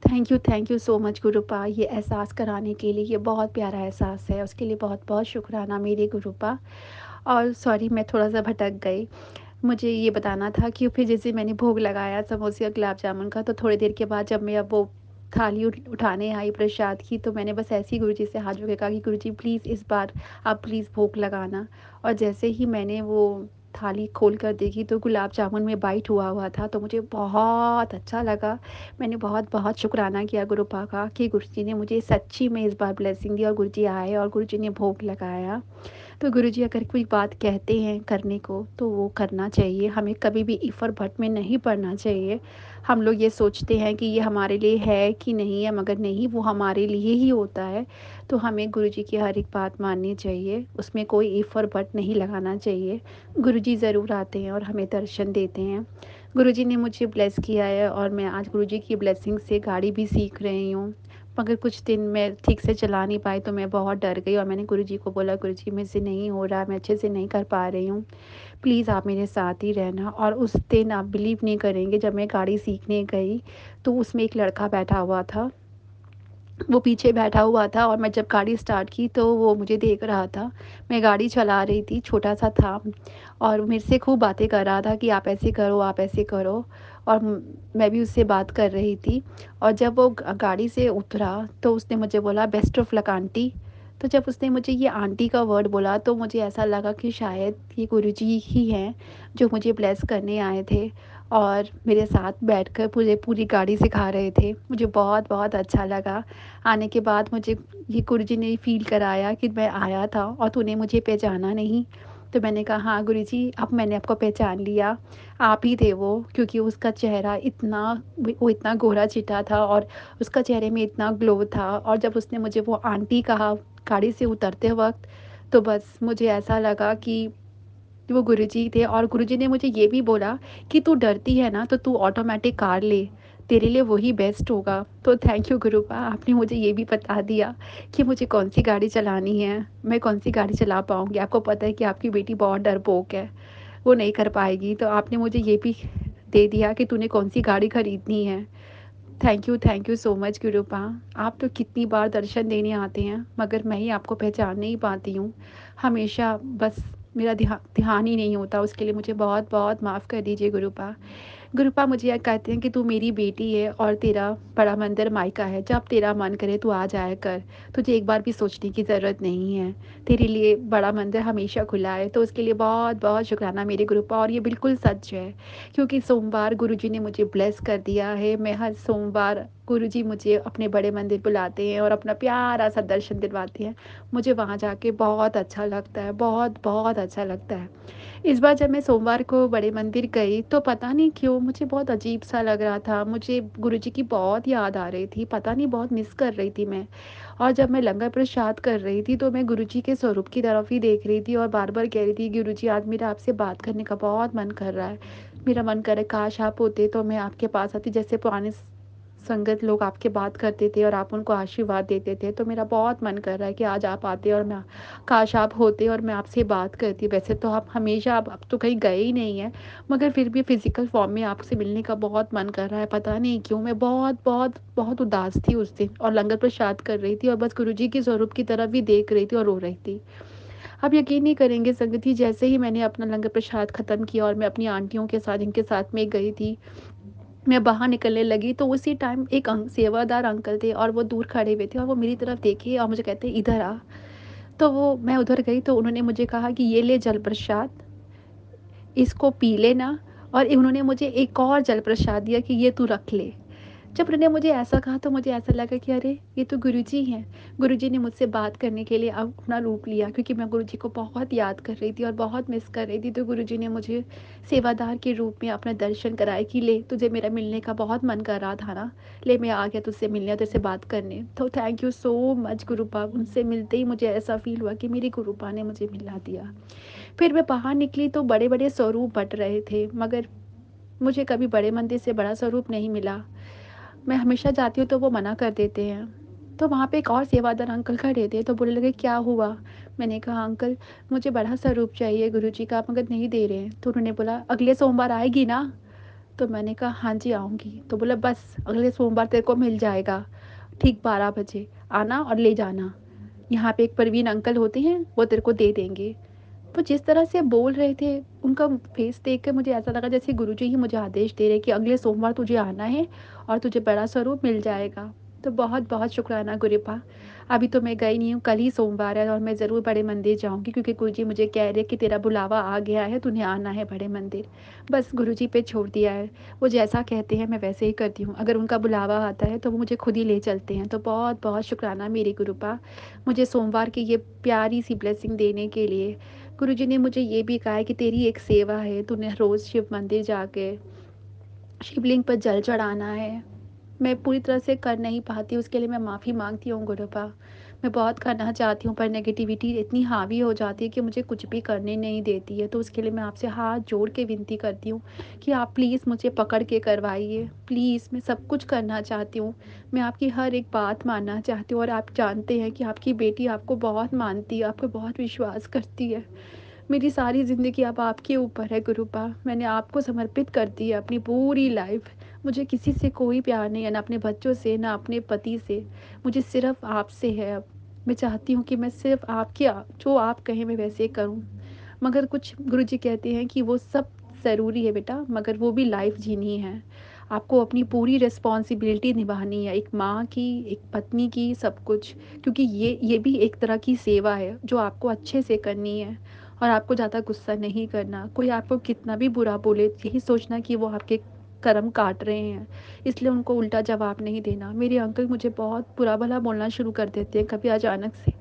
थैंक यू सो मच गुरुपा, ये एहसास कराने के लिए, ये बहुत प्यारा एहसास है, उसके लिए बहुत-बहुत शुक्राना मेरे गुरुपा। और सॉरी मैं थोड़ा-सा भटक गई। मुझे ये बताना था कि फिर जैसे मैंने भोग लगाया समोसे और गुलाब जामुन का, तो थोड़ी देर के बाद जब मैं अब वो थाली उठाने आई प्रसाद की, तो मैंने बस ऐसे ही गुरुजी से हाथ जोड़ के कहा कि गुरुजी प्लीज़ इस बार आप प्लीज़ भोग लगाना। और जैसे ही मैंने वो थाली खोल कर देखी तो गुलाब जामुन में बाइट हुआ था, तो मुझे बहुत अच्छा लगा। मैंने बहुत-बहुत शुक्राना किया गुरुपा का कि गुरुजी ने मुझे सच्ची में इस बार ब्लेसिंग दी और गुरुजी आए और गुरुजी ने भोग लगाया। तो गुरुजी अगर कोई बात कहते हैं करने को तो वो करना चाहिए, हमें कभी भी इफ़र भट में नहीं पड़ना चाहिए। हम लोग ये सोचते हैं कि ये हमारे लिए है कि नहीं है, मगर नहीं, वो हमारे लिए ही होता है। तो हमें गुरुजी की हर एक बात माननी चाहिए, उसमें कोई इफ़र भट नहीं लगाना चाहिए। गुरुजी ज़रूर आते हैं और हमें दर्शन देते हैं। गुरुजी ने मुझे ब्लेस किया है और मैं आज गुरुजी की ब्लेसिंग से गाड़ी भी सीख रही हूँ। मगर कुछ दिन मैं ठीक से चला नहीं पाई तो मैं बहुत डर गई और मैंने गुरुजी को बोला गुरुजी मुझसे नहीं हो रहा, मैं अच्छे से नहीं कर पा रही हूँ, प्लीज़ आप मेरे साथ ही रहना। और उस दिन आप बिलीव नहीं करेंगे, जब मैं गाड़ी सीखने गई तो उसमें एक लड़का बैठा हुआ था, वो पीछे बैठा हुआ था और मैं जब गाड़ी स्टार्ट की तो वो मुझे देख रहा था। मैं गाड़ी चला रही थी, छोटा-सा था और मेरे से खूब बातें कर रहा था कि आप ऐसे करो, आप ऐसे करो, और मैं भी उससे बात कर रही थी। और जब वो गाड़ी से उतरा तो उसने मुझे बोला बेस्ट ऑफ लक आंटी। तो जब उसने मुझे ये आंटी का वर्ड बोला तो मुझे ऐसा लगा कि शायद ये गुरुजी ही हैं जो मुझे ब्लेस करने आए थे और मेरे साथ बैठकर पूरी गाड़ी सिखा रहे थे। मुझे बहुत-बहुत अच्छा लगा। आने के बाद मुझे ये गुरुजी ने फ़ील कराया कि मैं आया था और तूने मुझे पहचाना नहीं। तो मैंने कहा हाँ गुरुजी, अब मैंने आपको पहचान लिया, आप ही थे वो, क्योंकि उसका चेहरा इतना, वो इतना गोरा-चिट्टा था और उसका चेहरे में इतना ग्लो था। और जब उसने मुझे वो आंटी कहा गाड़ी से उतरते वक़्त, तो बस मुझे ऐसा लगा कि वो गुरुजी थे। और गुरुजी ने मुझे ये भी बोला कि तू डरती है ना, तो तू ऑटोमेटिक कार ले, तेरे लिए वही बेस्ट होगा। तो थैंक यू गुरुपा, आपने मुझे ये भी बता दिया कि मुझे कौन-सी गाड़ी चलानी है, मैं कौन-सी गाड़ी चला पाऊँगी। आपको पता है कि आपकी बेटी बहुत डरपोक है, वो नहीं कर पाएगी, तो आपने मुझे ये भी दे दिया कि तूने कौन-सी गाड़ी खरीदनी है। Thank you so much गुरुपा। आप तो कितनी बार दर्शन देने आते हैं, मगर मैं ही आपको पहचान नहीं पाती हूँ। हमेशा बस मेरा ध्यान ही नहीं होता, उसके लिए मुझे बहुत-बहुत माफ़ कर दीजिए गुरुपा। गुरुपा मुझे ये कहते हैं कि तू मेरी बेटी है और तेरा बड़ा मंदिर मायका है, जब तेरा मन करे तू आ जाया कर, तुझे एक बार भी सोचने की ज़रूरत नहीं है, तेरे लिए बड़ा मंदिर हमेशा खुला है। तो उसके लिए बहुत-बहुत शुक्राना मेरे गुरुपा। और ये बिल्कुल सच है, क्योंकि सोमवार गुरुजी ने मुझे ब्लेस कर दिया है। मैं हर सोमवार गुरुजी मुझे अपने बड़े मंदिर बुलाते हैं और अपना प्यारा-सा दर्शन दिलवाते हैं। मुझे वहाँ जाके बहुत अच्छा लगता है, बहुत-बहुत अच्छा लगता है। इस बार जब मैं सोमवार को बड़े मंदिर गई तो पता नहीं क्यों मुझे बहुत अजीब-सा लग रहा था। मुझे गुरुजी की बहुत याद आ रही थी, पता नहीं बहुत मिस कर रही थी मैं। और जब मैं लंगर प्रसाद कर रही थी तो मैं गुरुजी के स्वरूप की तरफ ही देख रही थी और बार-बार कह रही थी गुरुजी आज मेरा आपसे बात करने का बहुत मन कर रहा है। मेरा मन कर रहा है काश आप होते तो मैं आपके पास आती, जैसे पुराने संगत लोग आपके बात करते थे और आप उनको आशीर्वाद देते थे। तो मेरा बहुत मन कर रहा है कि आज आप आते और मैं, काश आप होते और मैं आपसे बात करती। वैसे तो आप हमेशा, अब तो कहीं गए ही नहीं हैं, मगर फिर भी फ़िज़िकल फ़ॉर्म में आपसे मिलने का बहुत मन कर रहा है। पता नहीं क्यों मैं बहुत उदास थी उस दिन और लंगर प्रसाद कर रही थी और बस गुरुजी के स्वरूप की तरफ ही देख रही थी और रो रही थी। आप यकीन नहीं करेंगे संगत जी, जैसे ही मैंने अपना लंगर प्रसाद ख़त्म किया और मैं अपनी आंटियों के साथ, जिनके साथ मैं गई थी, मैं बाहर निकलने लगी तो उसी टाइम एक सेवादार अंकल थे और वो दूर खड़े हुए थे और वो मेरी तरफ देखे और मुझे कहते इधर आ। तो वो मैं उधर गई तो उन्होंने मुझे कहा कि ये ले जल प्रसाद, इसको पी लेना। और उन्होंने मुझे एक और जल प्रसाद दिया कि ये तू रख ले। जब उन्होंने मुझे ऐसा कहा तो मुझे ऐसा लगा कि अरे ये तो गुरुजी हैं। गुरुजी ने मुझसे बात करने के लिए अब अपना रूप लिया, क्योंकि मैं गुरुजी को बहुत याद कर रही थी और बहुत मिस कर रही थी। तो गुरुजी ने मुझे सेवादार के रूप में अपना दर्शन कराए कि ले, तुझे मेरा मिलने का बहुत मन कर रहा था ना, ले मैं आ गया तुझसे मिलने और तुझसे बात करने। तो थैंक यू सो मच गुरुपा। उनसे मिलते ही मुझे ऐसा फ़ील हुआ कि मेरी गुरुपा ने मुझे मिला दिया। फिर मैं बाहर निकली तो बड़े-बड़े स्वरूप बट रहे थे, मगर मुझे कभी बड़े मंदिर से बड़ा स्वरूप नहीं मिला। मैं हमेशा जाती हूँ तो वो मना कर देते हैं। तो वहाँ पे एक और सेवादार अंकल खड़े थे, तो बोलने लगे क्या हुआ? मैंने कहा अंकल मुझे बड़ा स्वरूप चाहिए गुरुजी का, आप मगर नहीं दे रहे हैं। तो उन्होंने बोला अगले सोमवार आएगी ना? तो मैंने कहा हाँ जी आऊँगी। तो बोला बस अगले सोमवार तेरे को मिल जाएगा, ठीक 12 बजे आना और ले जाना। यहाँ पे एक प्रवीण अंकल होते हैं, वो तेरे को दे देंगे। वो जिस तरह से बोल रहे थे, उनका फेस देख कर मुझे ऐसा लगा जैसे गुरुजी ही मुझे आदेश दे रहे कि अगले सोमवार तुझे आना है और तुझे बड़ा स्वरूप मिल जाएगा। तो बहुत-बहुत शुक्राना गुरुपा। अभी तो मैं गई नहीं हूँ, कल ही सोमवार है और मैं ज़रूर बड़े मंदिर जाऊँगी, क्योंकि गुरुजी मुझे कह रहे कि तेरा बुलावा आ गया है, तूने आना है बड़े मंदिर। बस गुरुजी पे छोड़ दिया है। वो जैसा कहते हैं मैं वैसे ही करती हूँ। अगर उनका बुलावा आता है तो वो मुझे खुद ही ले चलते हैं। तो बहुत-बहुत शुक्राना मेरी गुरुपा, मुझे सोमवार की ये प्यारी-सी ब्लेसिंग देने के लिए। गुरुजी ने मुझे ये भी कहा है कि तेरी एक सेवा है, तूने रोज़ शिव मंदिर जाके शिवलिंग पर जल चढ़ाना है। मैं पूरी तरह से कर नहीं पाती, उसके लिए मैं माफ़ी माँगती हूँ गुरुपा। मैं बहुत करना चाहती हूँ पर नेगेटिविटी इतनी हावी हो जाती है कि मुझे कुछ भी करने नहीं देती है। तो उसके लिए मैं आपसे हाथ जोड़ के विनती करती हूँ कि आप प्लीज़ मुझे पकड़ के करवाइए। प्लीज़ मैं सब कुछ करना चाहती हूँ। मैं आपकी हर एक बात मानना चाहती हूँ और आप जानते हैं कि आपकी बेटी आपको बहुत मानती है, आप पे बहुत विश्वास करती है। मेरी सारी ज़िंदगी अब आपके ऊपर है गुरुपा। मैंने आपको समर्पित कर दी है अपनी पूरी लाइफ़। मुझे किसी से कोई प्यार नहीं है, ना अपने बच्चों से, ना अपने पति से। मुझे सिर्फ़ आपसे है अब। मैं चाहती हूँ कि मैं सिर्फ़ आपके जो आप कहें मैं वैसे करूँ। मगर कुछ गुरुजी कहते हैं कि वो सब ज़रूरी है बेटा, मगर वो भी लाइफ़ जीनी है। आपको अपनी पूरी रिस्पॉन्सिबिलिटी निभानी है, एक माँ की, एक पत्नी की, सब कुछ। क्योंकि ये भी एक तरह की सेवा है, जो आपको अच्छे से करनी है और आपको ज़्यादा गुस्सा नहीं करना। कोई आपको कितना भी बुरा बोले, यही सोचना कि वो आपके कर्म काट रहे हैं, इसलिए उनको उल्टा जवाब नहीं देना। मेरे अंकल मुझे बहुत बुरा-भला बोलना शुरू कर देते हैं, कभी अचानक से।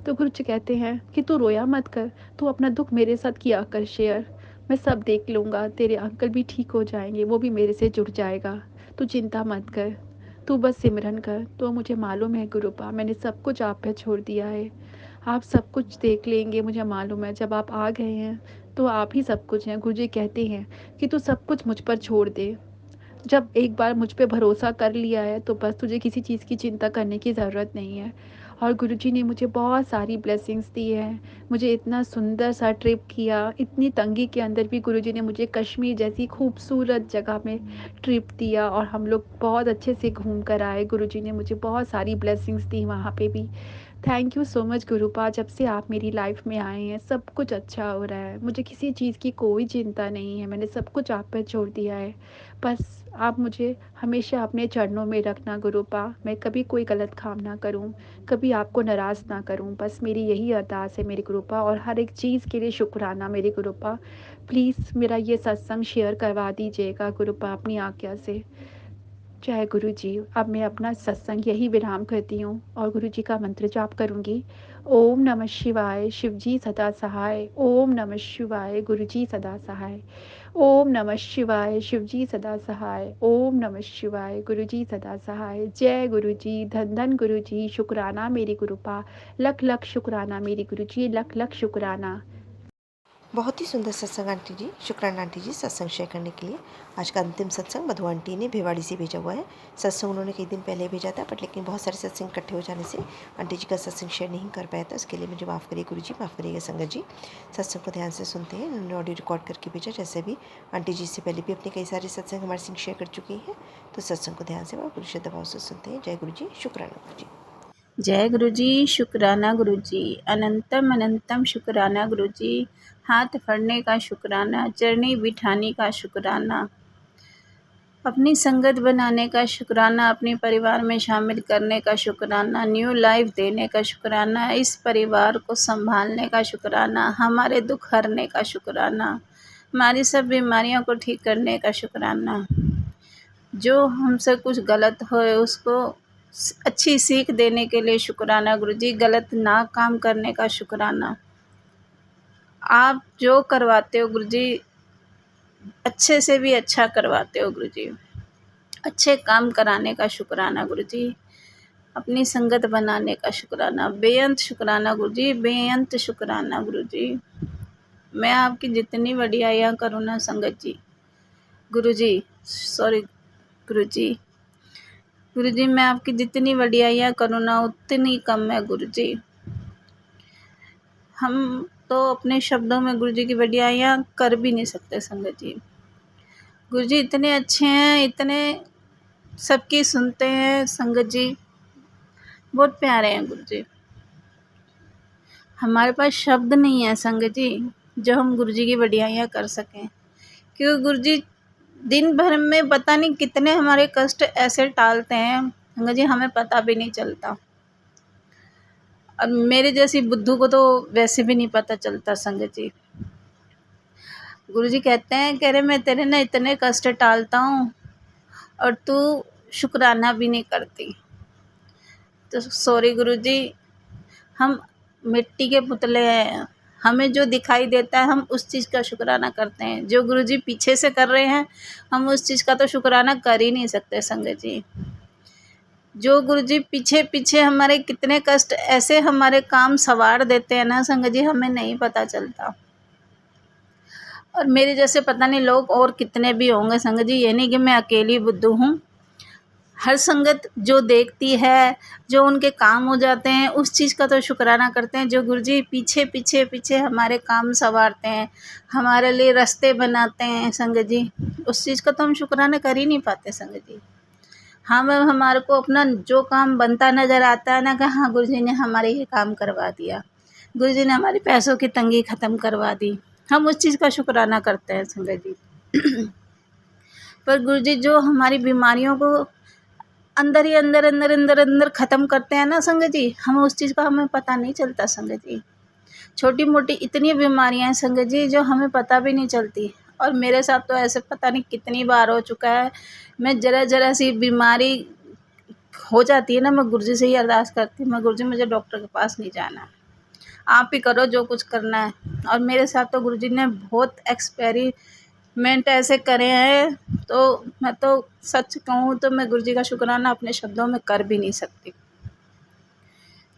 तो गुरुजी कहते हैं कि तू रोया मत कर, तू अपना दुःख मेरे साथ किया कर शेयर। मैं सब देख लूँगा, तेरे अंकल भी ठीक हो जाएँगे, वो भी मेरे से जुड़ जाएगा। तू चिंता मत कर, तू बस सिमरन कर। तो मुझे मालूम है गुरुपा, मैंने सब कुछ आप पे छोड़ दिया है। आप सब कुछ देख लेंगे, मुझे मालूम है। जब आप आ गए हैं, तो आप ही सब कुछ हैं। गुरुजी कहते हैं कि तू सब कुछ मुझ पर छोड़ दे। जब एक बार मुझ पे भरोसा कर लिया है, तो बस तुझे किसी चीज़ की चिंता करने की ज़रूरत नहीं है। और गुरुजी ने मुझे बहुत सारी ब्लेसिंग्स दी हैं। मुझे इतना सुंदर सा ट्रिप किया, इतनी तंगी के अंदर भी गुरुजी ने मुझे कश्मीर जैसी खूबसूरत जगह में ट्रिप दिया और हम लोग बहुत अच्छे से घूम कर आए। गुरुजी ने मुझे बहुत सारी ब्लेसिंग्स दी वहाँ पे भी। थैंक यू सो मच गुरुपा, जब से आप मेरी लाइफ में आए हैं सब कुछ अच्छा हो रहा है। मुझे किसी चीज़ की कोई चिंता नहीं है, मैंने सब कुछ आप पर छोड़ दिया है। बस आप मुझे हमेशा अपने चरणों में रखना गुरुपा। मैं कभी कोई गलत काम ना करूं, कभी आपको नाराज़ ना करूं। बस मेरी यही अरदास है मेरे गुरुपा, और हर एक चीज़ के लिए शुक्राना मेरे गुरुपा। प्लीज़ मेरा ये सत्संग शेयर करवा दीजिएगा गुरुपा अपनी आज्ञा से। जय गुरु जी। अब मैं अपना सत्संग यही विराम करती हूँ और गुरु जी का मंत्र जाप करूँगी। ओम नमः शिवाय, शिव जी सदा सहाय। ओम नमः शिवाय, गुरु जी सदा सहाय। ओम नमः शिवाय, शिव जी सदा सहाय। ओम नमः शिवाय, गुरु जी सदा सहाय। जय गुरु जी, धन धन गुरु जी, शुक्राना मेरी गुरुपा। लख लख शुक्राना मेरी गुरु जी, लख लख शुक्राना। बहुत ही सुंदर सत्संग आंटी जी। शुक्राना आंटी जी सत्संग शेयर करने के लिए। आज का अंतिम सत्संग मधु आंटी ने भिवाड़ी से भेजा हुआ है। सत्संग उन्होंने कई दिन पहले भेजा था, बट लेकिन बहुत सारे सत्संग इकट्ठे हो जाने से आंटी जी का सत्संग शेयर नहीं कर पाया था। उसके लिए मुझे माफ़ करिए गुरु जी, माफ़ करिएगा संगत जी। सत्संग को ध्यान से सुनते हैं। उन्होंने ऑडियो रिकॉर्ड करके भेजा। जैसे भी आंटी जी से पहले भी अपने कई सारे सत्संग हमारे सिंह शेयर कर चुकी हैं, तो सत्संग को ध्यान से और गुरु श्रद्धा भाव से सुनते हैं। जय गुरु जी, शुक्राना गुरु जी। जय गुरुजी, शुक्राना गुरुजी, अनंतम अनंतम शुक्राना गुरुजी। हाथ फड़ने का शुक्राना, चरणी बिठाने का शुक्राना, अपनी संगत बनाने का शुक्राना, अपने परिवार में शामिल करने का शुक्राना, न्यू लाइफ देने का शुक्राना, इस परिवार को संभालने का शुक्राना, हमारे दुख हरने का शुक्राना, हमारी सब बीमारियों को ठीक करने का शुक्राना। जो हमसे कुछ गलत हो उसको अच्छी सीख देने के लिए शुक्राना गुरुजी। गलत ना काम करने का शुक्राना। आप जो करवाते हो गुरुजी अच्छे से भी अच्छा करवाते हो गुरुजी। अच्छे काम कराने का शुक्राना गुरुजी। अपनी संगत बनाने का शुक्राना। बेअंत शुक्राना गुरुजी, बेअंत शुक्राना गुरुजी। मैं आपकी जितनी वडियाइयाँ करूँ ना संगत जी, गुरुजी सॉरी गुरुजी, गुरुजी मैं आपकी जितनी वडियाइयाँ करूँ ना उतनी कम है गुरुजी। हम तो अपने शब्दों में गुरुजी की वडियाइयाँ कर भी नहीं सकते संगत जी। गुरुजी इतने अच्छे हैं, इतने सबकी सुनते हैं संगत जी, बहुत प्यारे हैं गुरुजी। हमारे पास शब्द नहीं है संगत जी जो हम गुरुजी की वडियाइयाँ कर सकें, क्योंकि गुरुजी दिन भर में पता नहीं कितने हमारे कष्ट ऐसे टालते हैं संगत जी, हमें पता भी नहीं चलता। और मेरे जैसी बुद्धू को तो वैसे भी नहीं पता चलता संगत जी। गुरुजी कहते हैं, कह रहे मैं तेरे ना इतने कष्ट टालता हूँ और तू शुक्राना भी नहीं करती। तो सॉरी गुरुजी, हम मिट्टी के पुतले हैं, हमें जो दिखाई देता है हम उस चीज़ का शुक्राना करते हैं। जो गुरुजी पीछे से कर रहे हैं हम उस चीज़ का तो शुक्राना कर ही नहीं सकते संगत जी। जो गुरुजी पीछे पीछे हमारे कितने कष्ट ऐसे हमारे काम सवार देते हैं ना संगत जी, हमें नहीं पता चलता। और मेरे जैसे पता नहीं लोग और कितने भी होंगे संगत जी, ये नहीं कि मैं अकेली बुद्धू हूँ। हर संगत जो देखती है, जो उनके काम हो जाते हैं उस चीज़ का तो शुक्राना करते हैं। जो गुरुजी पीछे पीछे पीछे हमारे काम संवारते हैं, हमारे लिए रास्ते बनाते हैं संगत जी, उस चीज़ का तो हम शुक्राना कर ही नहीं पाते संगत जी। हाँ मैम, हमारे को अपना जो काम बनता नज़र आता है ना कि हाँ गुरुजी ने हमारे ये काम करवा दिया, गुरुजी ने हमारी पैसों की तंगी ख़त्म करवा दी, हम उस चीज़ का शुक्राना करते हैं संगत जी। पर गुरुजी जो हमारी बीमारियों को अंदर ही अंदर अंदर अंदर अंदर ख़त्म करते हैं ना संगत जी, हमें उस चीज़ का हमें पता नहीं चलता संगत जी। छोटी मोटी इतनी बीमारियां हैं संगत जी जो हमें पता भी नहीं चलती। और मेरे साथ तो ऐसे पता नहीं कितनी बार हो चुका है, मैं ज़रा ज़रा सी बीमारी हो जाती है ना, मैं गुरुजी से ही अरदास करती हूँ, मैं गुरुजी मुझे डॉक्टर के पास नहीं जाना, आप ही करो जो कुछ करना है। और मेरे साथ तो गुरुजी ने बहुत एक्सपेरिमेंट ऐसे करे हैं, तो मैं तो सच कहूँ तो मैं गुरुजी का शुक्राना अपने शब्दों में कर भी नहीं सकती,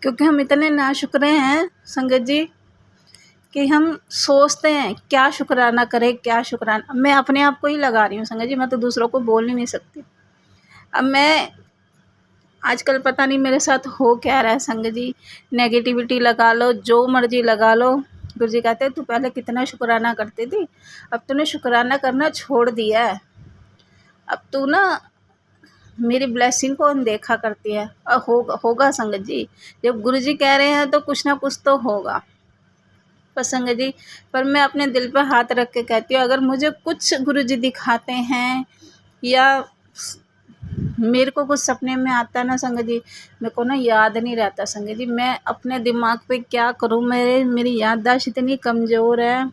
क्योंकि हम इतने नाशुक्र हैं संगत जी कि हम सोचते हैं क्या शुक्राना करें, क्या शुक्राना। मैं अपने आप को ही लगा रही हूँ संगत जी, मैं तो दूसरों को बोल ही नहीं सकती। अब मैं आजकल पता नहीं मेरे साथ हो क्या रहा है संगत जी, नेगेटिविटी लगा लो, जो मर्जी लगा लो। गुरुजी कहते हैं तू पहले कितना शुक्राना करती थी, अब तूने शुक्राना करना छोड़ दिया है, अब तू ना मेरी ब्लेसिंग को अनदेखा करती है। और होगा संगत जी, जब गुरुजी कह रहे हैं तो कुछ ना कुछ तो होगा। पर संगत जी, पर मैं अपने दिल पर हाथ रख के कहती हूँ, अगर मुझे कुछ गुरुजी दिखाते हैं या मेरे को कुछ सपने में आता है ना संगत जी, मेरे को ना याद नहीं रहता संगत जी, मैं अपने दिमाग पे क्या करूँ, मेरी याददाश्त इतनी कमज़ोर है।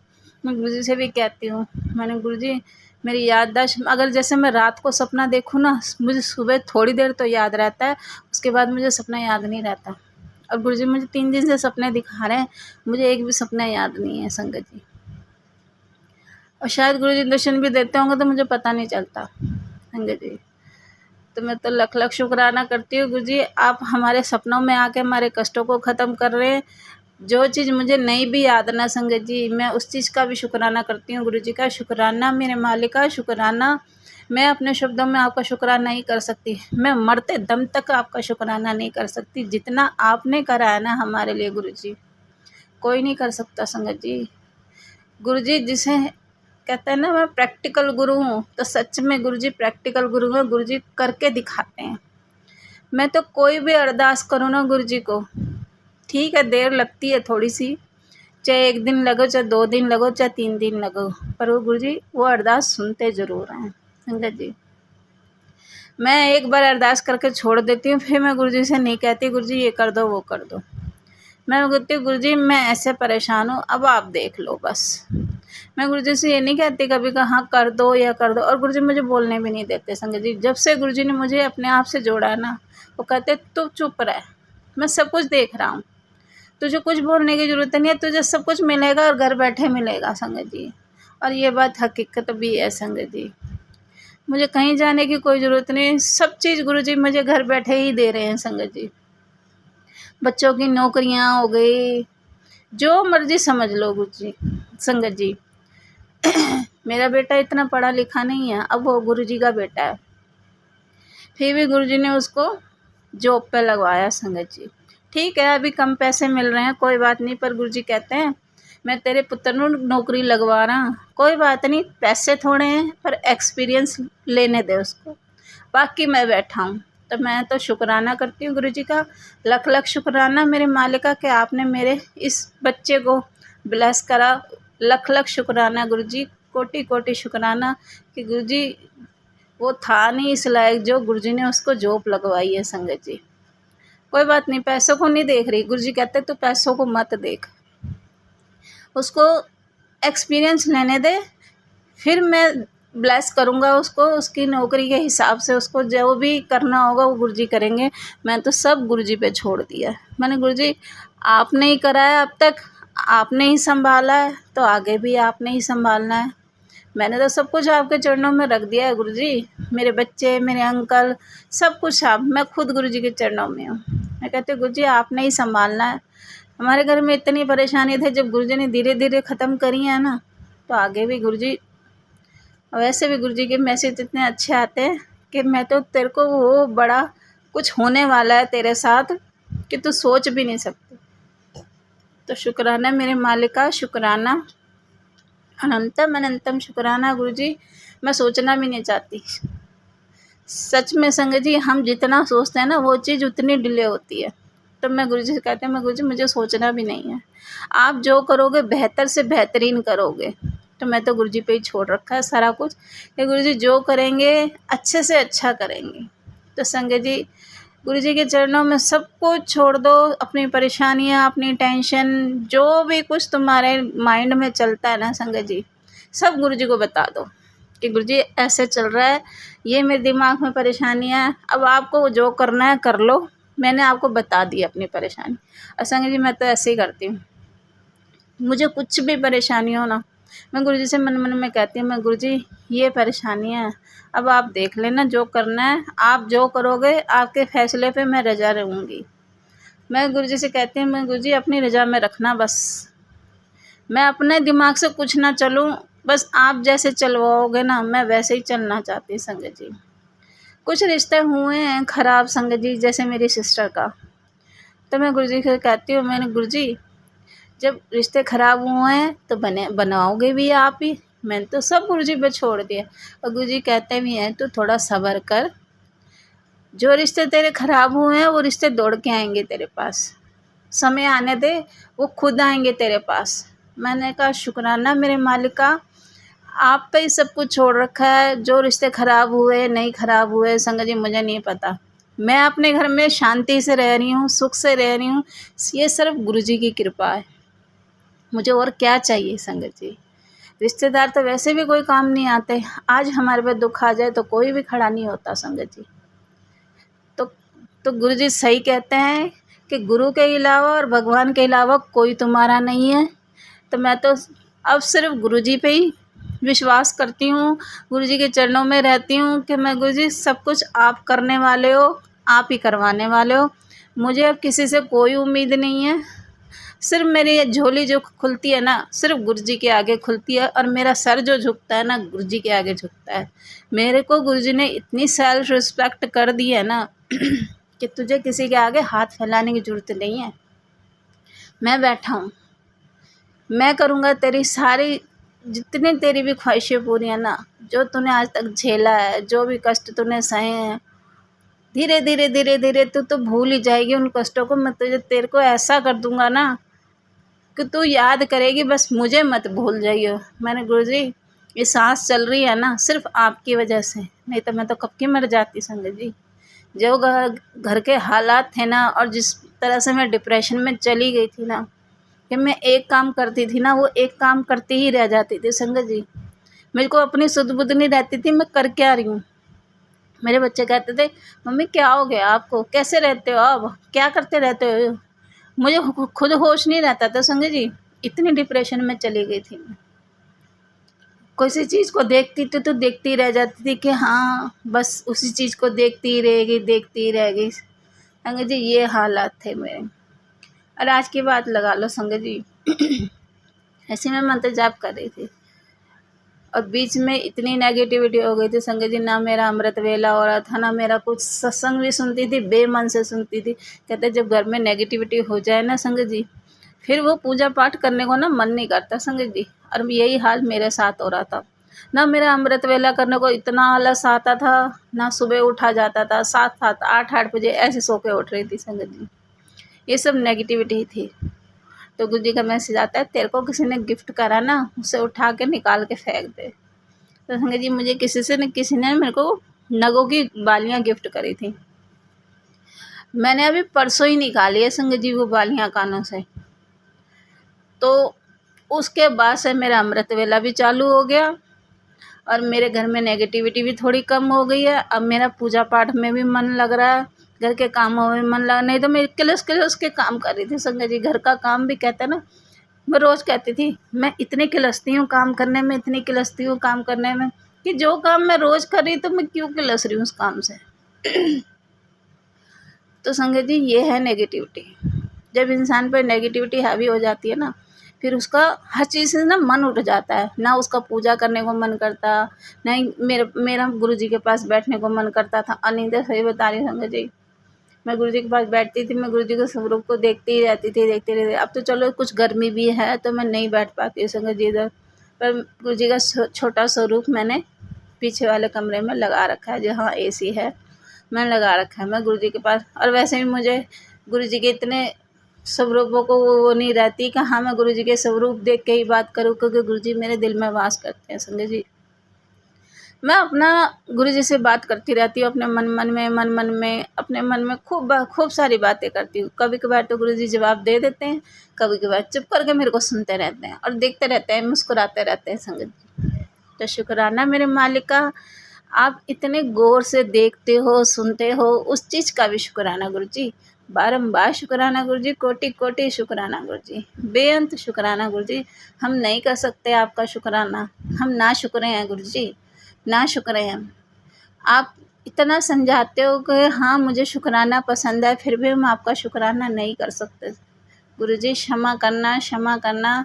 मैं गुरुजी से भी कहती हूँ, मैंने गुरुजी मेरी याददाश्त, अगर जैसे मैं रात को सपना देखूँ ना, मुझे सुबह थोड़ी देर तो याद रहता है, उसके बाद मुझे सपना याद नहीं रहता। और गुरुजी मुझे 3 दिन से सपने दिखा रहे हैं, मुझे एक भी सपना याद नहीं है संगत जी। और शायद गुरुजी दर्शन भी देते होंगे तो मुझे पता नहीं चलता संगत जी। तो मैं तो लख लख शुक्राना करती हूँ गुरुजी, आप हमारे सपनों में आके हमारे कष्टों को ख़त्म कर रहे हैं। जो चीज़ मुझे नहीं भी याद ना संगत जी, मैं उस चीज़ का भी शुक्राना करती हूँ। गुरुजी का शुक्राना, मेरे मालिक का शुक्राना। मैं अपने शब्दों में आपका शुक्राना नहीं कर सकती, मैं मरते दम तक आपका शुक्राना नहीं कर सकती। जितना आपने करा है ना हमारे लिए गुरुजी, कोई नहीं कर सकता संगत जी। गुरुजी जिसे कहते हैं ना मैं प्रैक्टिकल गुरु हूँ, तो सच में गुरुजी प्रैक्टिकल गुरु हैं, गुरुजी करके दिखाते हैं। मैं तो कोई भी अरदास करूँ ना गुरुजी को, ठीक है देर लगती है थोड़ी सी, चाहे 1 दिन लगो, चाहे 2 दिन लगो, चाहे 3 दिन लगो, पर वो गुरुजी वो अरदास सुनते ज़रूर हैं संगत जी। मैं एक बार अरदास करके छोड़ देती हूँ, फिर मैं गुरुजी से नहीं कहती गुरुजी ये कर दो वो कर दो। मैं कहती हूँ गुरुजी मैं ऐसे परेशान हूँ, अब आप देख लो बस। मैं गुरुजी से ये नहीं कहती कभी कि हाँ कर दो या कर दो, और गुरुजी मुझे बोलने भी नहीं देते संगत जी। जब से गुरुजी ने मुझे अपने आप से जोड़ा है ना, वो कहते तू चुप रह, मैं सब कुछ देख रहा हूँ, तुझे कुछ बोलने की ज़रूरत नहीं है, तुझे सब कुछ मिलेगा और घर बैठे मिलेगा संगत जी। और ये बात हकीकत भी है संगत जी, मुझे कहीं जाने की कोई ज़रूरत नहीं, सब चीज़ गुरुजी मुझे घर बैठे ही दे रहे हैं संगत जी। बच्चों की नौकरियाँ हो गई, जो मर्जी समझ लो गुरुजी संगत जी। मेरा बेटा इतना पढ़ा लिखा नहीं है, अब वो गुरुजी का बेटा है, फिर भी गुरुजी ने उसको जॉब पे लगवाया संगत जी। ठीक है अभी कम पैसे मिल रहे हैं, कोई बात नहीं, पर गुरुजी कहते हैं मैं तेरे पुत्र ਨੂੰ नौकरी लगवा रहा, कोई बात नहीं, पैसे थोड़े हैं पर एक्सपीरियंस लेने दे उसको, बाकी मैं बैठा हूँ। तो मैं तो शुक्राना करती हूँ गुरुजी का, लख लख शुक्राना मेरे मालिका कि आपने मेरे इस बच्चे को ब्लेस करा, लख लख शुक्राना गुरुजी, कोटि कोटि शुक्राना कि गुरुजी वो था नहीं इस लायक जो गुरुजी ने उसको जॉब लगवाई है संगत जी। कोई बात नहीं, पैसों को नहीं देख रही, गुरुजी कहते तू पैसों को मत देख, उसको एक्सपीरियंस लेने दे, फिर मैं ब्लेस करूँगा उसको, उसकी नौकरी के हिसाब से उसको जो भी करना होगा वो गुरुजी करेंगे। मैं तो सब गुरुजी पे छोड़ दिया। मैंने गुरुजी आपने ही कराया अब तक, आपने ही संभाला है, तो आगे भी आपने ही संभालना है। मैंने तो सब कुछ आपके चरणों में रख दिया है गुरुजी, मेरे बच्चे, मेरे अंकल, सब कुछ आप, मैं खुद गुरुजी के चरणों में हूँ। मैं कहती हूँ गुरुजी आपने ही संभालना है। हमारे घर में इतनी परेशानी थी, जब गुरुजी ने धीरे धीरे ख़त्म करी है ना, तो आगे भी गुरुजी, वैसे भी गुरुजी के मैसेज इतने अच्छे आते हैं कि मैं तो तेरे को वो बड़ा कुछ होने वाला है तेरे साथ कि तू सोच भी नहीं सकती। तो शुक्राना मेरे मालिका, शुक्राना, अनंतम अनंतम शुक्राना गुरुजी, मैं सोचना भी नहीं चाहती। सच में संगत जी, हम जितना सोचते हैं ना वो चीज़ उतनी डिले होती है। तो मैं गुरुजी से कहती हूँ, मैं गुरुजी मुझे सोचना भी नहीं है, आप जो करोगे बेहतर से बेहतरीन करोगे। तो मैं तो गुरुजी पे ही छोड़ रखा है सारा कुछ कि गुरुजी जो करेंगे अच्छे से अच्छा करेंगे। तो संगत जी गुरुजी के चरणों में सब कुछ छोड़ दो, अपनी परेशानियाँ, अपनी टेंशन, जो भी कुछ तुम्हारे माइंड में चलता है ना संगत जी, सब गुरुजी को बता दो कि गुरुजी ऐसे चल रहा है, ये मेरे दिमाग में परेशानियाँ हैं, अब आपको जो करना है कर लो, मैंने आपको बता दी अपनी परेशानी। और संगत जी मैं तो ऐसे ही करती हूँ, मुझे कुछ भी परेशानी हो ना, मैं गुरुजी से मन मन में कहती हूँ, मैं गुरुजी ये परेशानियाँ हैं, अब आप देख लेना जो करना है, आप जो करोगे आपके फ़ैसले पे मैं रज़ा रहूँगी। मैं गुरुजी से कहती हूँ, मैं गुरुजी अपनी रज़ा में रखना बस, मैं अपने दिमाग से कुछ ना चलूँ, बस आप जैसे चलवाओगे ना मैं वैसे ही चलना चाहती संगत जी। कुछ रिश्ते हुए हैं ख़राब संगत जी, जैसे मेरी सिस्टर का, तो मैं गुरुजी से कहती हूँ, मैंने गुरुजी जब रिश्ते ख़राब हुए हैं तो बनाओगे भी आप ही, मैंने तो सब गुरुजी पे छोड़ दिया। और गुरुजी कहते भी हैं तो थोड़ा सब्र कर, जो रिश्ते तेरे ख़राब हुए हैं वो रिश्ते दौड़ के आएंगे तेरे पास, समय आने दे, वो खुद आएंगे तेरे पास। मैंने कहा शुक्राना मेरे मालिका, आप पे ही सब कुछ छोड़ रखा है, जो रिश्ते ख़राब हुए नहीं ख़राब हुए संगत जी मुझे नहीं पता, मैं अपने घर में शांति से रह रही हूँ, सुख से रह रही हूँ, ये सिर्फ गुरुजी की कृपा है, मुझे और क्या चाहिए संगत जी। रिश्तेदार तो वैसे भी कोई काम नहीं आते, आज हमारे पे दुख आ जाए तो कोई भी खड़ा नहीं होता संगत जी। तो गुरुजी सही कहते हैं कि गुरु के अलावा और भगवान के अलावा कोई तुम्हारा नहीं है। तो मैं तो अब सिर्फ गुरुजी पे ही विश्वास करती हूँ, गुरुजी के चरणों में रहती हूँ कि मैं गुरुजी सब कुछ आप करने वाले हो, आप ही करवाने वाले हो, मुझे अब किसी से कोई उम्मीद नहीं है। सिर्फ मेरी झोली जो खुलती है ना सिर्फ गुरुजी के आगे खुलती है, और मेरा सर जो झुकता है ना गुरुजी के आगे झुकता है। मेरे को गुरुजी ने इतनी सेल्फ रिस्पेक्ट कर दी है ना कि तुझे किसी के आगे हाथ फैलाने की ज़रूरत नहीं है। मैं बैठा हूँ, मैं करूँगा तेरी सारी जितनी तेरी भी ख्वाहिशें पूरी हैं ना, जो तूने आज तक झेला है, जो भी कष्ट तूने सहे हैं, धीरे धीरे धीरे धीरे तू तो भूल ही जाएगी उन कष्टों को। मैं तुझे तेरे को ऐसा कर दूँगा ना कि तू याद करेगी, बस मुझे मत भूल जाइयो। मैंने गुरुजी ये सांस चल रही है ना सिर्फ आपकी वजह से, नहीं तो मैं तो कब की मर जाती संगत जी। जो घर के हालात थे ना, और जिस तरह से मैं डिप्रेशन में चली गई थी ना, कि मैं एक काम करती थी ना, वो एक काम करती ही रह जाती थी संगत जी। मेरे को अपनी सुध बुध नहीं रहती थी, मैं कर क्या रही हूँ। मेरे बच्चे कहते थे मम्मी क्या हो गया आपको, कैसे रहते हो आप, क्या करते रहते हो। मुझे खुद होश नहीं रहता था संगत जी, इतनी डिप्रेशन में चली गई थी मैं। कोई सी चीज़ को देखती थी तो देखती रह जाती थी कि हाँ बस उसी चीज़ को देखती देखती रह गई संगत जी, ये हालात थे मेरे। और आज की बात लगा लो संगत जी, ऐसे में मंत्र जाप कर रही थी और बीच में इतनी नेगेटिविटी हो गई थी संगत जी, ना मेरा अमृत वेला हो रहा था, ना मेरा कुछ सत्संग भी सुनती थी, बेमन से सुनती थी। कहते जब घर में नेगेटिविटी हो जाए ना संगत जी, फिर वो पूजा पाठ करने को ना मन नहीं करता संगत जी। और यही हाल मेरे साथ हो रहा था, ना मेरा अमृत वेला करने को इतना आलस आता था, ना सुबह उठा जाता था, 7-7 8-8 बजे ऐसे सो के उठ रही थी संगत जी। ये सब नेगेटिविटी थी। तो गुरु जी का मैसेज आता है तेरे को किसी ने गिफ्ट करा ना, उसे उठा के निकाल के फेंक दे। तो संगत जी मुझे किसी ने मेरे को नगों की बालियां गिफ्ट करी थी। मैंने अभी परसों ही निकाली है संगत जी वो बालियां कानों से। तो उसके बाद से मेरा अमृत वेला भी चालू हो गया और मेरे घर में नेगेटिविटी भी थोड़ी कम हो गई है। अब मेरा पूजा पाठ में भी मन लग रहा है, घर के कामों में मन लगा। नहीं तो मैं किलस के काम कर रही थी संगत जी, घर का काम भी कहते हैं ना, मैं रोज़ कहती थी मैं इतनी किलसती हूँ काम करने में, इतनी किलसती हूँ काम करने में कि जो काम मैं रोज़ कर रही तो मैं क्यों किलस रही हूँ उस काम से। तो संगत जी ये है नेगेटिविटी। जब इंसान पर नेगेटिविटी हावी हो जाती है ना, फिर उसका हर चीज़ से ना मन उठ जाता है, ना उसका पूजा करने को मन करता, नहीं मेरा गुरुजी के पास बैठने को मन करता था। अनिंदा सही बता रही संगत जी, मैं गुरुजी के पास बैठती थी, मैं गुरुजी के स्वरूप को देखती ही रहती थी, देखती रहती। अब तो चलो कुछ गर्मी भी है तो मैं नहीं बैठ पाती संगत जी इधर, पर गुरुजी का छोटा स्वरूप मैंने पीछे वाले कमरे में लगा रखा है, जहाँ AC है मैंने लगा रखा है मैं गुरुजी के पास। और वैसे भी मुझे गुरुजी के इतने स्वरूपों को वो नहीं रहती कि हाँ मैं गुरुजी के स्वरूप देख के ही बात करूँ, क्योंकि गुरुजी मेरे दिल में वास करते हैं संगत जी। मैं अपना गुरुजी से बात करती रहती हूँ अपने मन में अपने मन में खूब सारी बातें करती हूँ। कभी कभार तो गुरुजी जवाब दे देते हैं, कभी कभार चुप करके मेरे को सुनते रहते हैं और देखते रहते हैं, मुस्कुराते रहते हैं संगत जी। तो शुक्राना मेरे मालिक का, आप इतने गौर से देखते हो, सुनते हो, उस चीज़ का भी शुक्राना गुरुजी। बारंबार शुक्राना गुरुजी, कोटि कोटि शुक्राना गुरुजी, बेअंत शुक्राना गुरुजी। हम नहीं कर सकते आपका शुक्राना, हम ना शुक्र हैं गुरुजी, ना शुक्र हैं। आप इतना समझाते हो कि हाँ मुझे शुक्राना पसंद है, फिर भी हम आपका शुक्राना नहीं कर सकते गुरुजी। क्षमा करना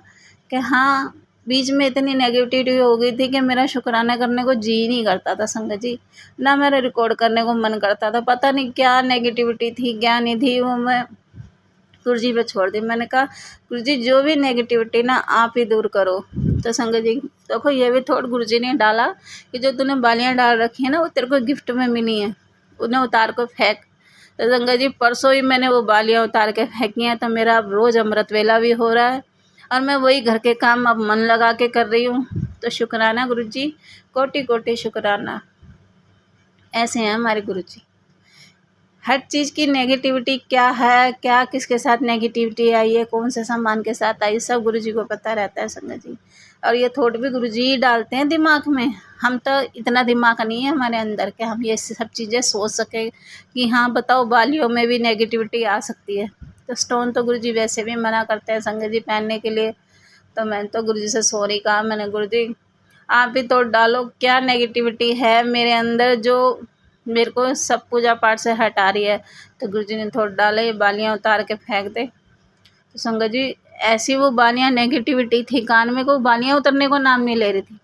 कि हाँ बीच में इतनी नेगेटिविटी हो गई थी कि मेरा शुक्राना करने को जी नहीं करता था संगत जी, ना मेरा रिकॉर्ड करने को मन करता था। पता नहीं क्या नेगेटिविटी थी क्या नहीं थी, वो मैं गुरुजी पे छोड़ दी। मैंने कहा गुरुजी जो भी नेगेटिविटी ना आप ही दूर करो। तो संगत जी देखो ये भी थोड़ा गुरुजी ने डाला कि जो तूने बालियाँ डाल रखी है ना वो तेरे को गिफ्ट में मिली हैं, उन्हें उतार को फेंक। तो संगत जी परसों ही मैंने वो बालियाँ उतार के फेंकी हैं, तो मेरा अब रोज़ अमृत वेला भी हो रहा है और मैं वही घर के काम अब मन लगा के कर रही हूँ। तो शुक्राना गुरुजी, कोटि कोटि शुक्राना। ऐसे हैं हमारे गुरुजी। हर चीज़ की नेगेटिविटी क्या है, क्या किसके साथ नेगेटिविटी आई है, कौन से सामान के साथ आई, सब गुरुजी को पता रहता है संगत जी। और ये थॉट भी गुरुजी ही डालते हैं दिमाग में। हम तो इतना दिमाग नहीं है हमारे अंदर कि हम ये सब चीज़ें सोच सकें कि हाँ बताओ बालियों में भी नेगेटिविटी आ सकती है। तो स्टोन तो गुरुजी वैसे भी मना करते हैं संगत जी पहनने के लिए। तो मैंने तो गुरुजी से सॉरी कहा, मैंने गुरुजी आप भी तो डालो, क्या नेगेटिविटी है मेरे अंदर जो मेरे को सब पूजा पाठ से हटा रही है। तो गुरुजी ने थोड़ा डाले, ये बालियाँ उतार के फेंक दे। तो संगत जी ऐसी वो बालियाँ नेगेटिविटी थी, कान में को बालियाँ उतरने को नाम नहीं ले रही थी।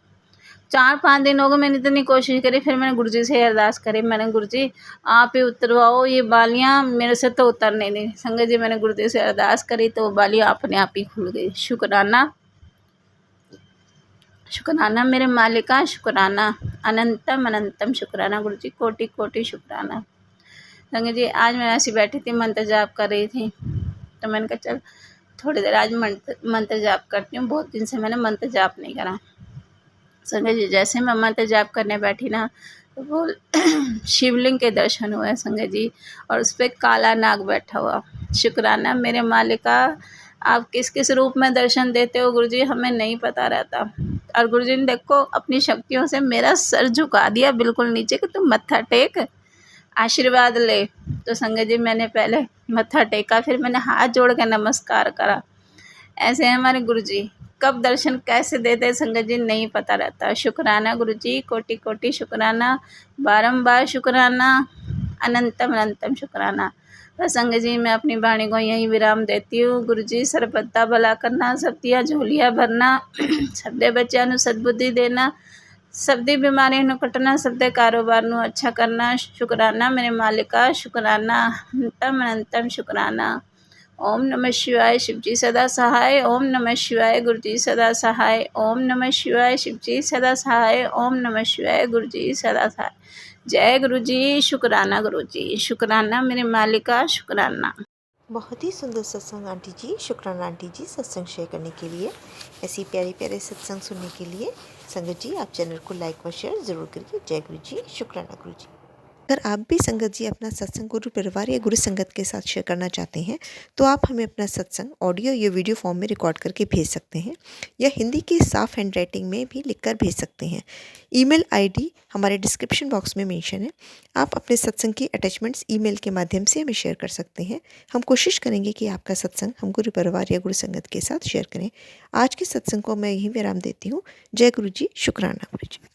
4-5 दिन हो गए मैंने इतनी कोशिश करी, फिर मैंने गुरुजी से अरदास करी, मैंने गुरुजी आप ही उतरवाओ, ये बालियाँ मेरे से तो उतर नहीं रही। संगत जी मैंने गुरुजी से अरदास करी तो वो बालियाँ अपने आप ही खुल गई। शुक्राना मेरे मालिका, शुक्राना अनंतम अनंतम शुक्राना गुरुजी, कोटि कोटि शुक्राना। संगत जी आज मैं ऐसी बैठी थी, मंत्र जाप कर रही थी, तो मैंने कहा चल थोड़ी देर आज मंत्र जाप करती हूँ। बहुत दिन से मैंने मंत्र जाप नहीं करा। संगत जी जैसे मैं मंत्र जाप करने बैठी ना, तो वो शिवलिंग के दर्शन हुए संगत जी, और उस पर काला नाग बैठा हुआ। शुक्राना मेरे मालिका, आप किस किस रूप में दर्शन देते हो गुरुजी, हमें नहीं पता रहता। और गुरुजी ने देखो अपनी शक्तियों से मेरा सर झुका दिया बिल्कुल नीचे कि तुम मत्था टेक, आशीर्वाद ले। तो संगत जी मैंने पहले मत्था टेका, फिर मैंने हाथ जोड़ के नमस्कार करा। ऐसे हमारे गुरुजी कब दर्शन कैसे देते संगत जी नहीं पता रहता। शुक्राना गुरुजी, कोटि कोटि शुक्राना, बारंबार शुक्राना, अनंतम अनंतम शुक्राना। बस संगत जी मैं अपनी वाणी को यहीं विराम देती हूँ। गुरुजी सरपत्ता भला करना, सबदियाँ झोलियाँ भरना, सबदे बच्चों ਨੂੰ सद्बुद्धि देना, सबदी बीमारियों ਨੂੰ कटना, सबदे कारोबार ਨੂੰ अच्छा करना। शुक्राना मेरे मालिका, शुक्राना, अनंतम अनंतम शुक्राना। ओम नमः शिवाय, शिवजी सदा सहाय। ओम नमः शिवाय, गुरुजी सदा सहाय। ओम नमः शिवाय, शिवजी सदा सहाय। ओम नमः शिवाय, गुरुजी सदा सहाय। जय गुरुजी, शुक्राना गुरुजी, शुक्राना मेरे मालिका, शुक्राना। बहुत ही सुंदर सत्संग आंटी जी। शुक्राना आंटी जी सत्संग शेयर करने के लिए। ऐसी प्यारे प्यारे सत्संग सुनने के लिए संगत जी आप चैनल को लाइक व शेयर ज़रूर करिए। जय गुरु जी, शुक्राना गुरु जी। अगर आप भी संगत जी अपना सत्संग गुरु परिवार या गुरु संगत के साथ शेयर करना चाहते हैं तो आप हमें अपना सत्संग ऑडियो या वीडियो फॉर्म में रिकॉर्ड करके भेज सकते हैं या हिंदी की साफ हैंड राइटिंग में भी लिखकर भेज सकते हैं। ईमेल आईडी हमारे डिस्क्रिप्शन बॉक्स में मेंशन है। आप अपने सत्संग की अटैचमेंट्स ईमेल के माध्यम से हमें शेयर कर सकते हैं। हम कोशिश करेंगे कि आपका सत्संग हम गुरु परिवार या गुरु संगत के साथ शेयर करें। आज के सत्संग को मैं यहीं विराम देती हूँ। जय गुरु जी, शुक्राना गुरु जी।